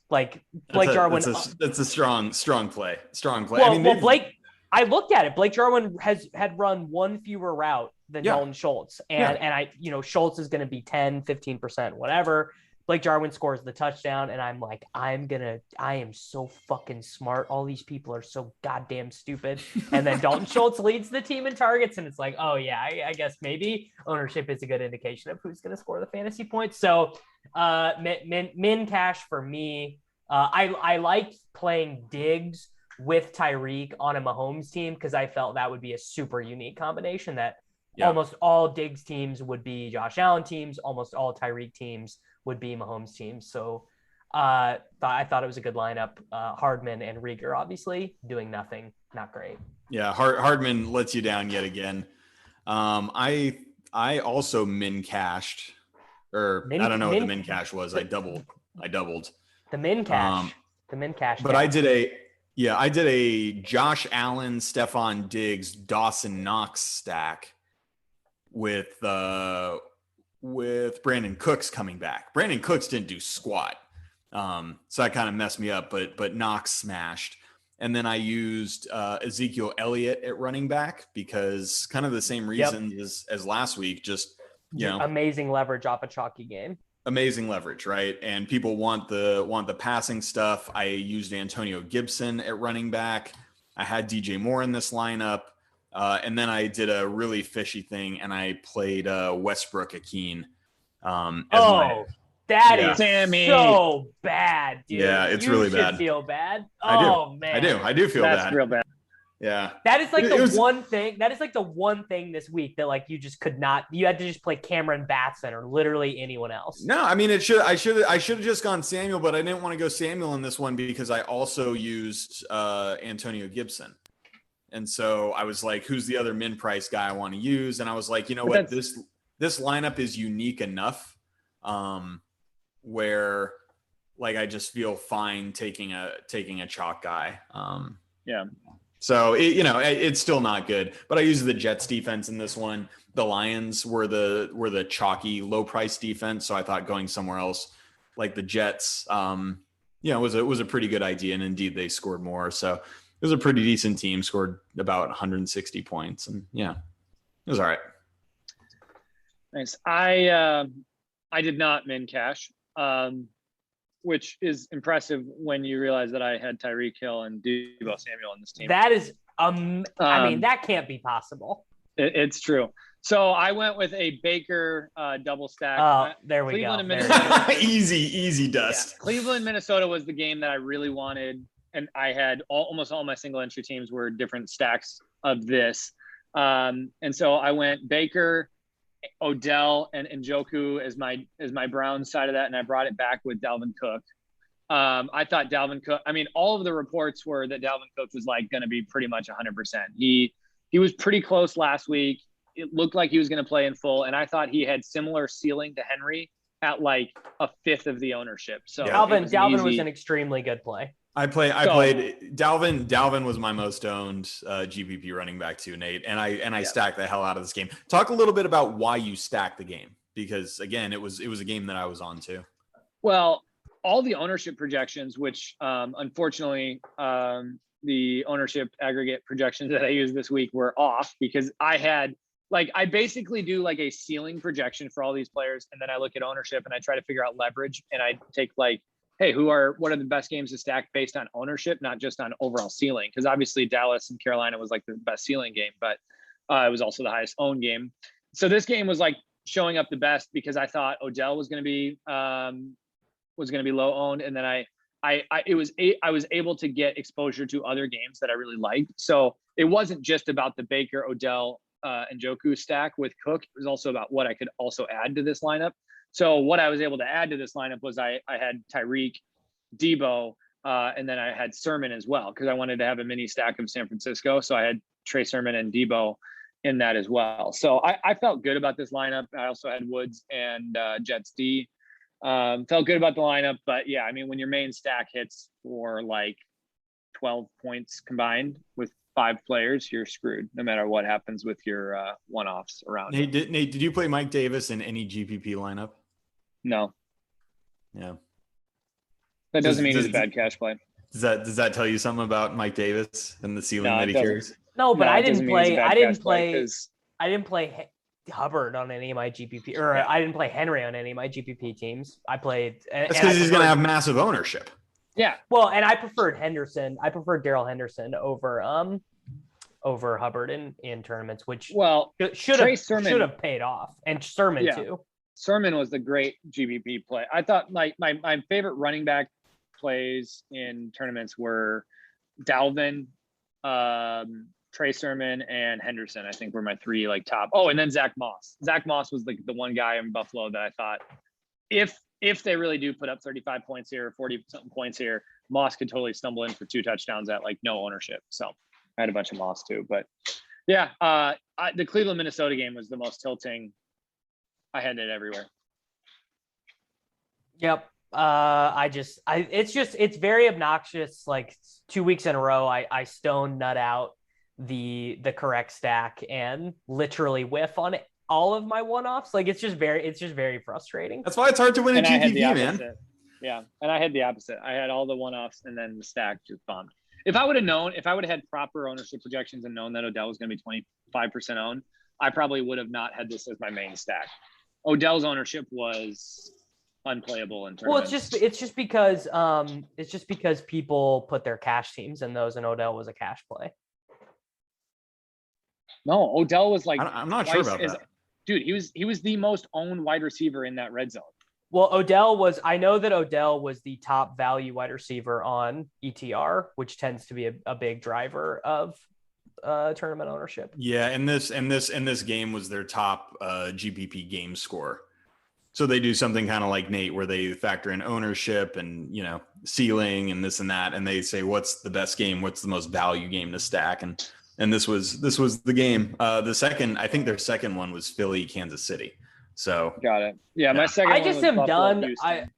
Like Blake Jarwin, that's a strong play. Well, Blake, I looked at it. Blake Jarwin had run one fewer route than Dalton Schultz, and I, Schultz is going to be 10, 15%, whatever. Blake Jarwin scores the touchdown, and I'm like, I am so fucking smart. All these people are so goddamn stupid. And then Dalton Schultz leads the team in targets, and it's like, oh yeah, I guess maybe ownership is a good indication of who's going to score the fantasy points. So min cash for me. I liked playing Diggs with Tyreek on a Mahomes team because I felt that would be a super unique combination that almost all Diggs teams would be Josh Allen teams, almost all Tyreek teams would be Mahomes teams. So I thought it was a good lineup. Hardman and Reagor obviously doing nothing, not great. Yeah, Hardman lets you down yet again. I also min cashed, or I don't know what the min cash was. I doubled. The min cash. But I did a Josh Allen, Stephon Diggs, Dawson Knox stack with Brandon Cooks coming back. Brandon Cooks didn't do squat. So that kind of messed me up, but Knox smashed. And then I used Ezekiel Elliott at running back because kind of the same reasons as last week, just, amazing leverage off a chalky game. Amazing leverage, right? And people want the passing stuff. I used Antonio Gibson at running back. I had DJ Moore in this lineup. And then I did a really fishy thing, and I played Westbrook-Ikhine. That is Sammy. So bad, dude. Yeah, it's really bad. You feel bad. Man. I do feel bad. That's real bad. Yeah. That is like one thing. That is like the one thing this week that like you just could not. You had to just play Cameron Batson or literally anyone else. No, I mean I should have just gone Samuel, but I didn't want to go Samuel in this one because I also used Antonio Gibson. And so I was like, who's the other min price guy I want to use? And I was like, this lineup is unique enough where like I just feel fine taking a chalk guy. Yeah. So it's still not good, but I used the Jets defense in this one. The Lions were the chalky low price defense. So I thought going somewhere else like the Jets, was a pretty good idea. And indeed they scored more. So it was a pretty decent team, scored about 160 points, and it was all right. Nice. I did not min cash, which is impressive when you realize that I had Tyreek Hill and Deebo Samuel on this team. That is, I mean, that can't be possible. It's true. So I went with a Baker double stack. Oh, there we Cleveland go. And Minnesota. Easy dust. Yeah. Cleveland, Minnesota was the game that I really wanted, and I had almost all my single entry teams were different stacks of this. And so I went Baker, Odell, and Njoku as my Brown side of that, and I brought it back with Dalvin Cook. I thought Dalvin Cook. I mean, all of the reports were that Dalvin Cook was like going to be pretty much 100%. He was pretty close last week. It looked like he was going to play in full, and I thought he had similar ceiling to Henry at like a fifth of the ownership. So Dalvin was an extremely good play. I played Dalvin. Dalvin was my most owned GPP running back too, Nate, and I stacked the hell out of this game. Talk a little bit about why you stacked the game, because again, it was a game that I was on too. Well, all the ownership projections, which unfortunately the ownership aggregate projections that I used this week were off, because I basically do like a ceiling projection for all these players, and then I look at ownership and I try to figure out leverage, and I take like, hey, what are the best games to stack based on ownership, not just on overall ceiling? Because obviously Dallas and Carolina was like the best ceiling game, but it was also the highest owned game. So this game was like showing up the best because I thought Odell was going to be low owned, and then I was able to get exposure to other games that I really liked. So it wasn't just about the Baker, Odell, and Njoku stack with Cook. It was also about what I could also add to this lineup. So what I was able to add to this lineup was I had Tyreek, Deebo, and then I had Sermon as well, because I wanted to have a mini stack of San Francisco. So I had Trey Sermon and Deebo in that as well. So I felt good about this lineup. I also had Woods and Jets D. Felt good about the lineup, but yeah, I mean, when your main stack hits for like 12 points combined with 5 players, you're screwed no matter what happens with your one-offs around. Nate, did you play Mike Davis in any GPP lineup? No. Yeah. That doesn't mean he's a bad cash play. Does that tell you something about Mike Davis and the ceiling that he carries? No, but I didn't play Hubbard on any of my GPP, or I didn't play Henry on any of my GPP teams. I played. That's because he's going to have massive ownership. Yeah. Well, and I preferred Henderson. I preferred Darrell Henderson over Hubbard in tournaments, which should have paid off, and Sermon too. Sermon was the great GPP play. I thought my favorite running back plays in tournaments were Dalvin, Trey Sermon, and Henderson. I think were my 3 like top. Oh, and then Zach Moss. Zach Moss was like the one guy in Buffalo that I thought if they really do put up 35 points here, 40 something points here, Moss could totally stumble in for 2 touchdowns at like no ownership. So I had a bunch of Moss too, but yeah, the Cleveland Minnesota game was the most tilting. I had it everywhere. Yep. It's very obnoxious. Like 2 weeks in a row, I stone nut out the correct stack and literally whiff on all of my one-offs. Like it's just very frustrating. That's why it's hard to win a GPP, man. Yeah. And I had the opposite. I had all the one-offs and then the stack just bombed. If I would have had proper ownership projections and known that Odell was going to be 25% owned, I probably would have not had this as my main stack. Odell's ownership was unplayable in tournaments. Well, it's just because people put their cash teams in those, and Odell was a cash play. No, Odell was like, I'm not sure about that. Dude, he was the most owned wide receiver in that red zone. Well, I know that Odell was the top value wide receiver on ETR, which tends to be a big driver of tournament ownership. Yeah, and this game was their top GPP game score. So they do something kind of like Nate, where they factor in ownership and ceiling and this and that, and they say what's the best game, what's the most value game to stack, and this was the game. I think their second one was Philly, Kansas City. So got it. Yeah, my second. I just am done. Houston.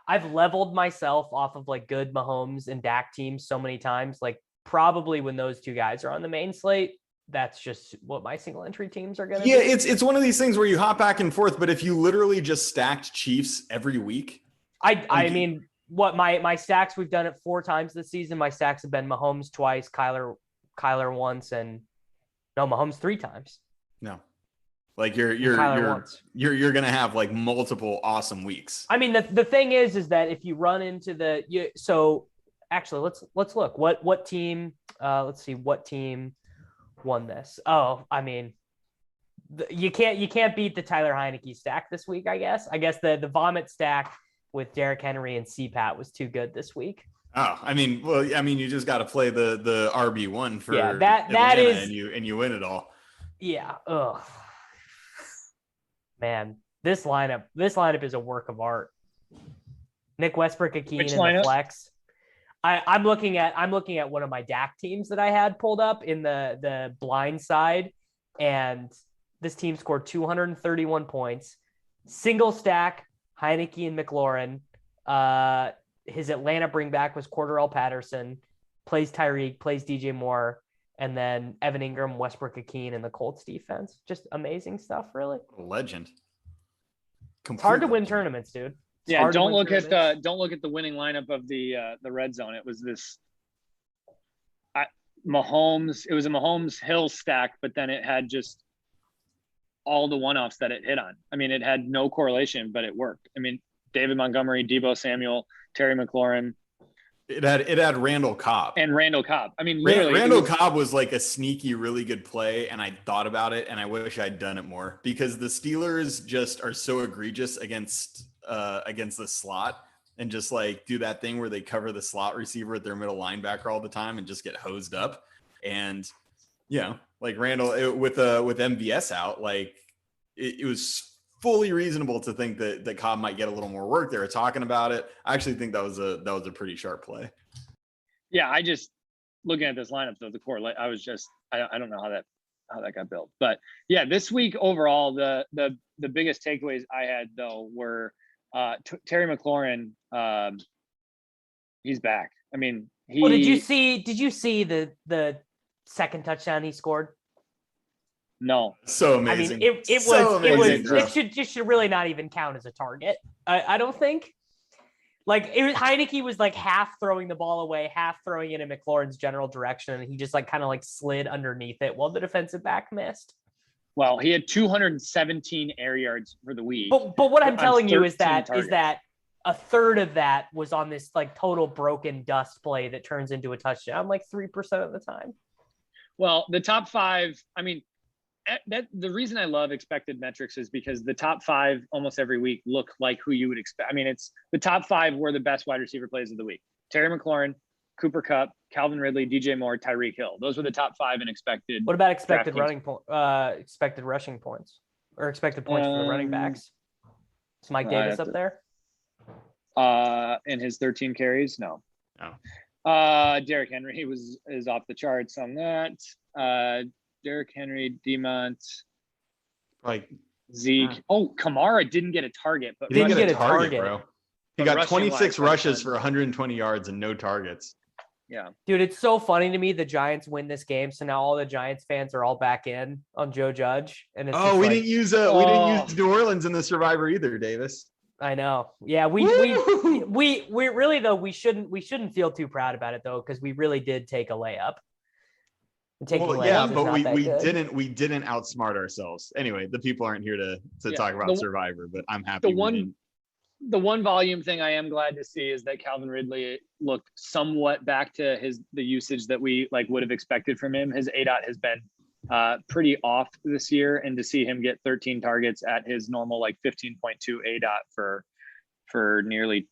I I've leveled myself off of like good Mahomes and Dak teams so many times. Like probably when those two guys are on the main slate, that's just what my single entry teams are going to be. Yeah, it's one of these things where you hop back and forth, but if you literally just stacked Chiefs every week. I mean, what my stacks, we've done it 4 times this season. My stacks have been Mahomes twice, Kyler once, and Mahomes 3 times. No. Like you're gonna have like multiple awesome weeks. I mean, the thing is that if you run into so actually let's look what team let's see what team won this. Oh, I mean, you can't beat the Tyler Heineke stack this week. I guess the vomit stack with Derrick Henry and CPAT was too good this week. Oh, I mean, you just got to play the RB1 for that Atlanta is, and you win it all. Yeah. Ugh. Man, this lineup is a work of art. Nick Westbrook-Ikhine in the flex. I'm looking at one of my Dak teams that I had pulled up in the blind side, and this team scored 231 points. Single stack, Heineke and McLaurin. His Atlanta bringback was Cordarrelle Patterson, plays Tyreek, plays DJ Moore, and then Evan Ingram, Westbrook-Ikhine, and the Colts defense. Just amazing stuff, really. Legend. It's hard to win tournaments, dude. Don't look at the winning lineup of the red zone. It was this Mahomes. It was a Mahomes Hill stack, but then it had just all the one-offs that it hit on. I mean, it had no correlation, but it worked. I mean, David Montgomery, Deebo Samuel, Terry McLaurin. It had Randall Cobb. I mean, Randall Cobb was like a sneaky, really good play, and I thought about it, and I wish I'd done it more because the Steelers just are so egregious against the slot and just like do that thing where they cover the slot receiver at their middle linebacker all the time and just get hosed up. And like Randall with MVS out, like it was fully reasonable to think that Cobb might get a little more work. They were talking about it. I actually think that was a pretty sharp play. Yeah, I just looking at this lineup though, the core. I was just I don't know how that got built, but yeah, this week overall, the biggest takeaways I had though were Terry McLaurin. He's back. I mean, did you see the second touchdown he scored? No. So amazing. I mean, it should really not even count as a target. I don't think. Like Heineke was like half throwing the ball away, half throwing it in McLaurin's general direction, and he just like kind of like slid underneath it while the defensive back missed. Well, he had 217 air yards for the week. But what I'm telling you is that a third of that was on this like total broken dust play that turns into a touchdown like 3% of the time. Well, the top 5, I mean, the reason I love expected metrics is because the top 5 almost every week look like who you would expect. I mean, it's the top 5 were the best wide receiver plays of the week. Terry McLaurin, Cooper Kupp, Calvin Ridley, DJ Moore, Tyreek Hill. Those were the top 5 in expected. What about expected expected rushing points or expected points for the running backs? Is Mike Davis up there? In his 13 carries? No. Derrick Henry is off the charts on that. Derrick Henry, Demont, like Zeke. Kamara didn't get a target, but he didn't get a target, bro. He got 26 rushes for 120 120 yards and no targets. Yeah, dude, it's so funny to me. The Giants win this game, so now all the Giants fans are all back in on Joe Judge. And it's we didn't use New Orleans in the Survivor either, Davis. I know. Yeah, we really though we shouldn't feel too proud about it though because we really did take a layup. But we didn't outsmart ourselves. Anyway, the people aren't here to talk about Survivor, but I'm happy. The one volume thing I am glad to see is that Calvin Ridley looked somewhat back to the usage that we like would have expected from him. His ADOT has been pretty off this year, and to see him get 13 targets at his normal like 15.2 ADOT for nearly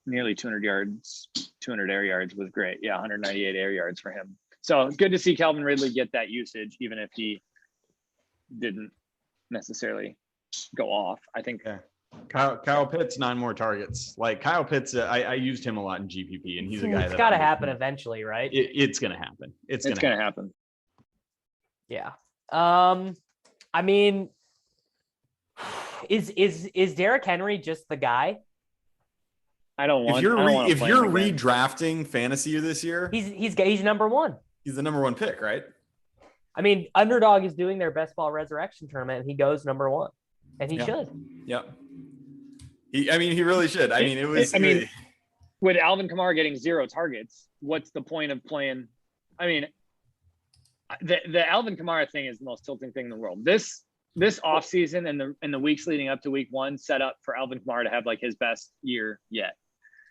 200 yards, 200 air yards was great. Yeah, 198 air yards for him. So good to see Calvin Ridley get that usage, even if he didn't necessarily go off. I think Kyle Pitts 9 more targets. Like Kyle Pitts, I used him a lot in GPP, and he's a guy. It's got to happen eventually, right? It's going to happen. It's going to happen. Yeah. I mean, is Derrick Henry just the guy? If you're redrafting fantasy this year, he's number one. He's the number one pick, right? I mean, Underdog is doing their best ball resurrection tournament, and he goes number one, and he should. Yep. He really should. With Alvin Kamara getting 0 targets, what's the point of playing? I mean, the Alvin Kamara thing is the most tilting thing in the world. This offseason and the weeks leading up to week 1 set up for Alvin Kamara to have like his best year yet.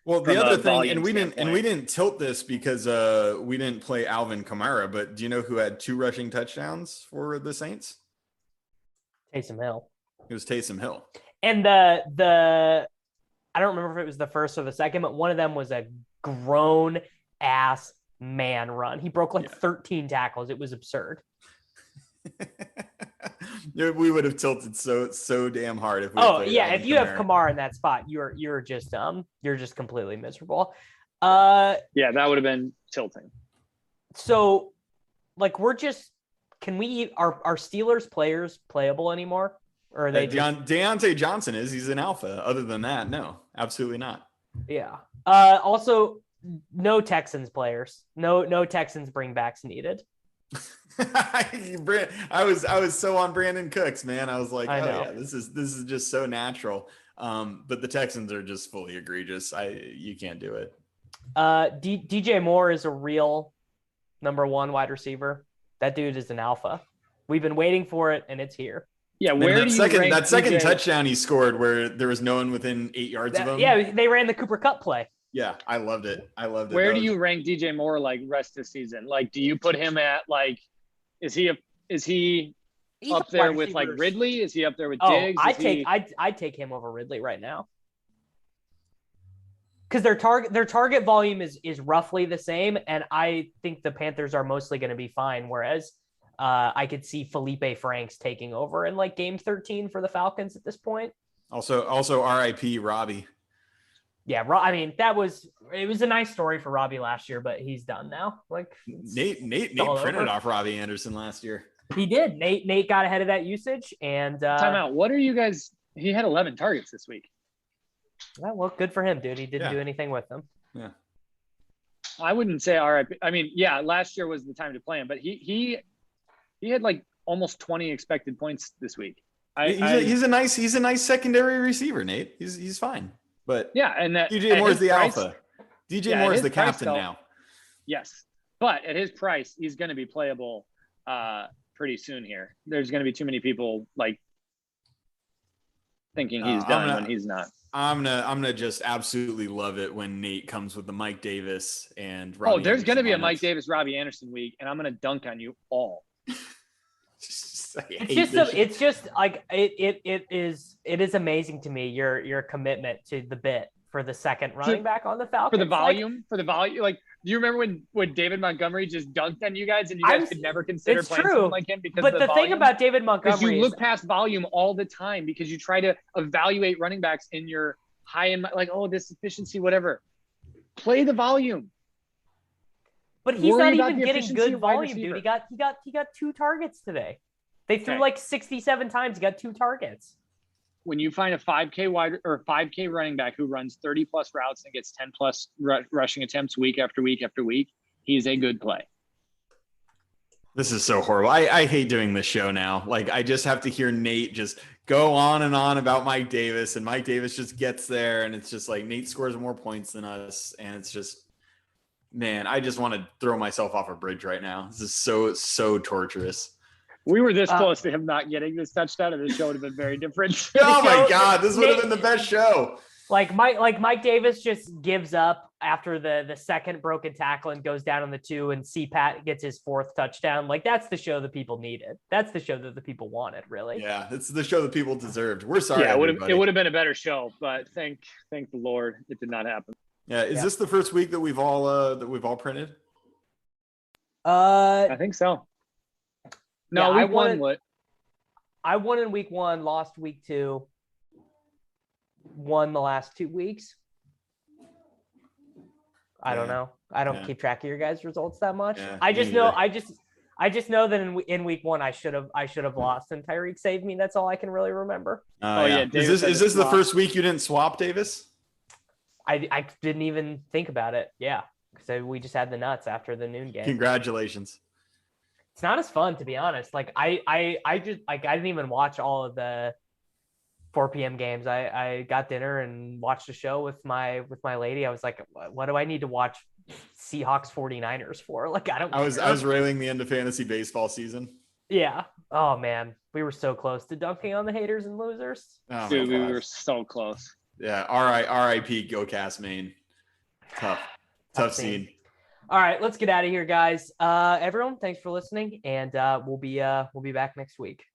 Well, the other thing, and we didn't tilt this because we didn't play Alvin Kamara, but do you know who had 2 rushing touchdowns for the Saints? Taysom Hill. It was Taysom Hill. And the I don't remember if it was the first or the second, but one of them was a grown ass man run. He broke 13 tackles. It was absurd. We would have tilted so damn hard if we if you have Kamara in that spot, you're just completely miserable. That would have been tilting. So like are Steelers players playable anymore? Or are they Deontay Johnson he's an alpha. Other than that, no, absolutely not. Yeah. Also no Texans players. No Texans bringbacks needed. I was so on Brandon Cooks, man. I was like, this is just so natural. But the Texans are just fully egregious. You can't do it. DJ Moore is a real number 1 wide receiver. That dude is an alpha. We've been waiting for it, and it's here. Yeah, that second touchdown he scored where there was no one within 8 yards of him? Yeah, they ran the Cooper Kupp play. Yeah, I loved it. Where do you rank DJ Moore like rest of the season? Like, do you put him at like, is he up there with like Ridley? Is he up there with Diggs? I'd take him over Ridley right now. Because their target volume is roughly the same, and I think the Panthers are mostly going to be fine. Whereas I could see Felipe Franks taking over in like game 13 for the Falcons at this point. Also RIP Robbie. Yeah, I mean it was a nice story for Robbie last year, but he's done now. Like Nate printed off Robbie Anderson last year. He did. Nate got ahead of that usage and time out. What are you guys? He had 11 targets this week. Well, good for him, dude. He didn't do anything with them. Yeah. I wouldn't say RIP. I mean, yeah, last year was the time to play him, but he had like almost 20 expected points this week. He's a nice secondary receiver, Nate. He's fine. But yeah, and that DJ Moore's the alpha. DJ Moore is the captain now. Yes, but at his price, he's going to be playable pretty soon here. There's going to be too many people like thinking he's done when he's not. I'm gonna just absolutely love it when Nate comes with the Mike Davis and Robbie there's going to be a Mike lineups. Davis, Robbie Anderson week, and I'm going to dunk on you all. It's just like it is amazing to me your commitment to the bit for the second running back on the Falcons. For the volume. Like, do you remember when David Montgomery just dunked on you guys and you guys could never consider playing someone like him because but of the volume? Thing about David Montgomery is you look past volume all the time because you try to evaluate running backs in your high end, like, this efficiency, whatever. Play the volume. But he's not even getting good volume, dude. He got 2 targets today. They threw like 67 times. He got 2 targets. When you find a 5K running back who runs 30 plus routes and gets 10 plus rushing attempts week after week after week, he's a good play. This is so horrible. I hate doing this show now. Like, I just have to hear Nate just go on and on about Mike Davis, and Mike Davis just gets there, and it's just like Nate scores more points than us, and it's just, man, I just want to throw myself off a bridge right now. This is so torturous. We were this close to him not getting this touchdown, and the show would have been very different. Oh my God, this would have been the best show. Like Mike Davis just gives up after the second broken tackle and goes down on the 2, and CPAT gets his 4th touchdown. Like, that's the show that people needed. That's the show that the people wanted, really. Yeah, it's the show that people deserved. We're sorry. Yeah, it would have been a better show, but thank the Lord it did not happen. Yeah, is this the first week that we've all printed? I think so. No, yeah, I won in week 1, lost week 2, won the last 2 weeks. I don't know. I don't keep track of your guys' results that much. Yeah, I just know that in week 1 I should have lost, and Tyreek saved me. That's all I can really remember. Is this the first week you didn't swap, Davis? I didn't even think about it. Yeah. So we just had the nuts after the noon game. Congratulations. It's not as fun, to be honest. Like I just like I didn't even watch all of the 4 p.m. games. I got dinner and watched a show with my lady. I was like, what do I need to watch Seahawks 49ers for? Like I was railing the end of fantasy baseball season. Yeah. Oh man, we were so close to dunking on the haters and losers. Oh, dude, we were so close. Yeah. R.I.P. Gillcast Maine. Tough scene. All right, let's get out of here, guys. Everyone, thanks for listening, and we'll be back next week.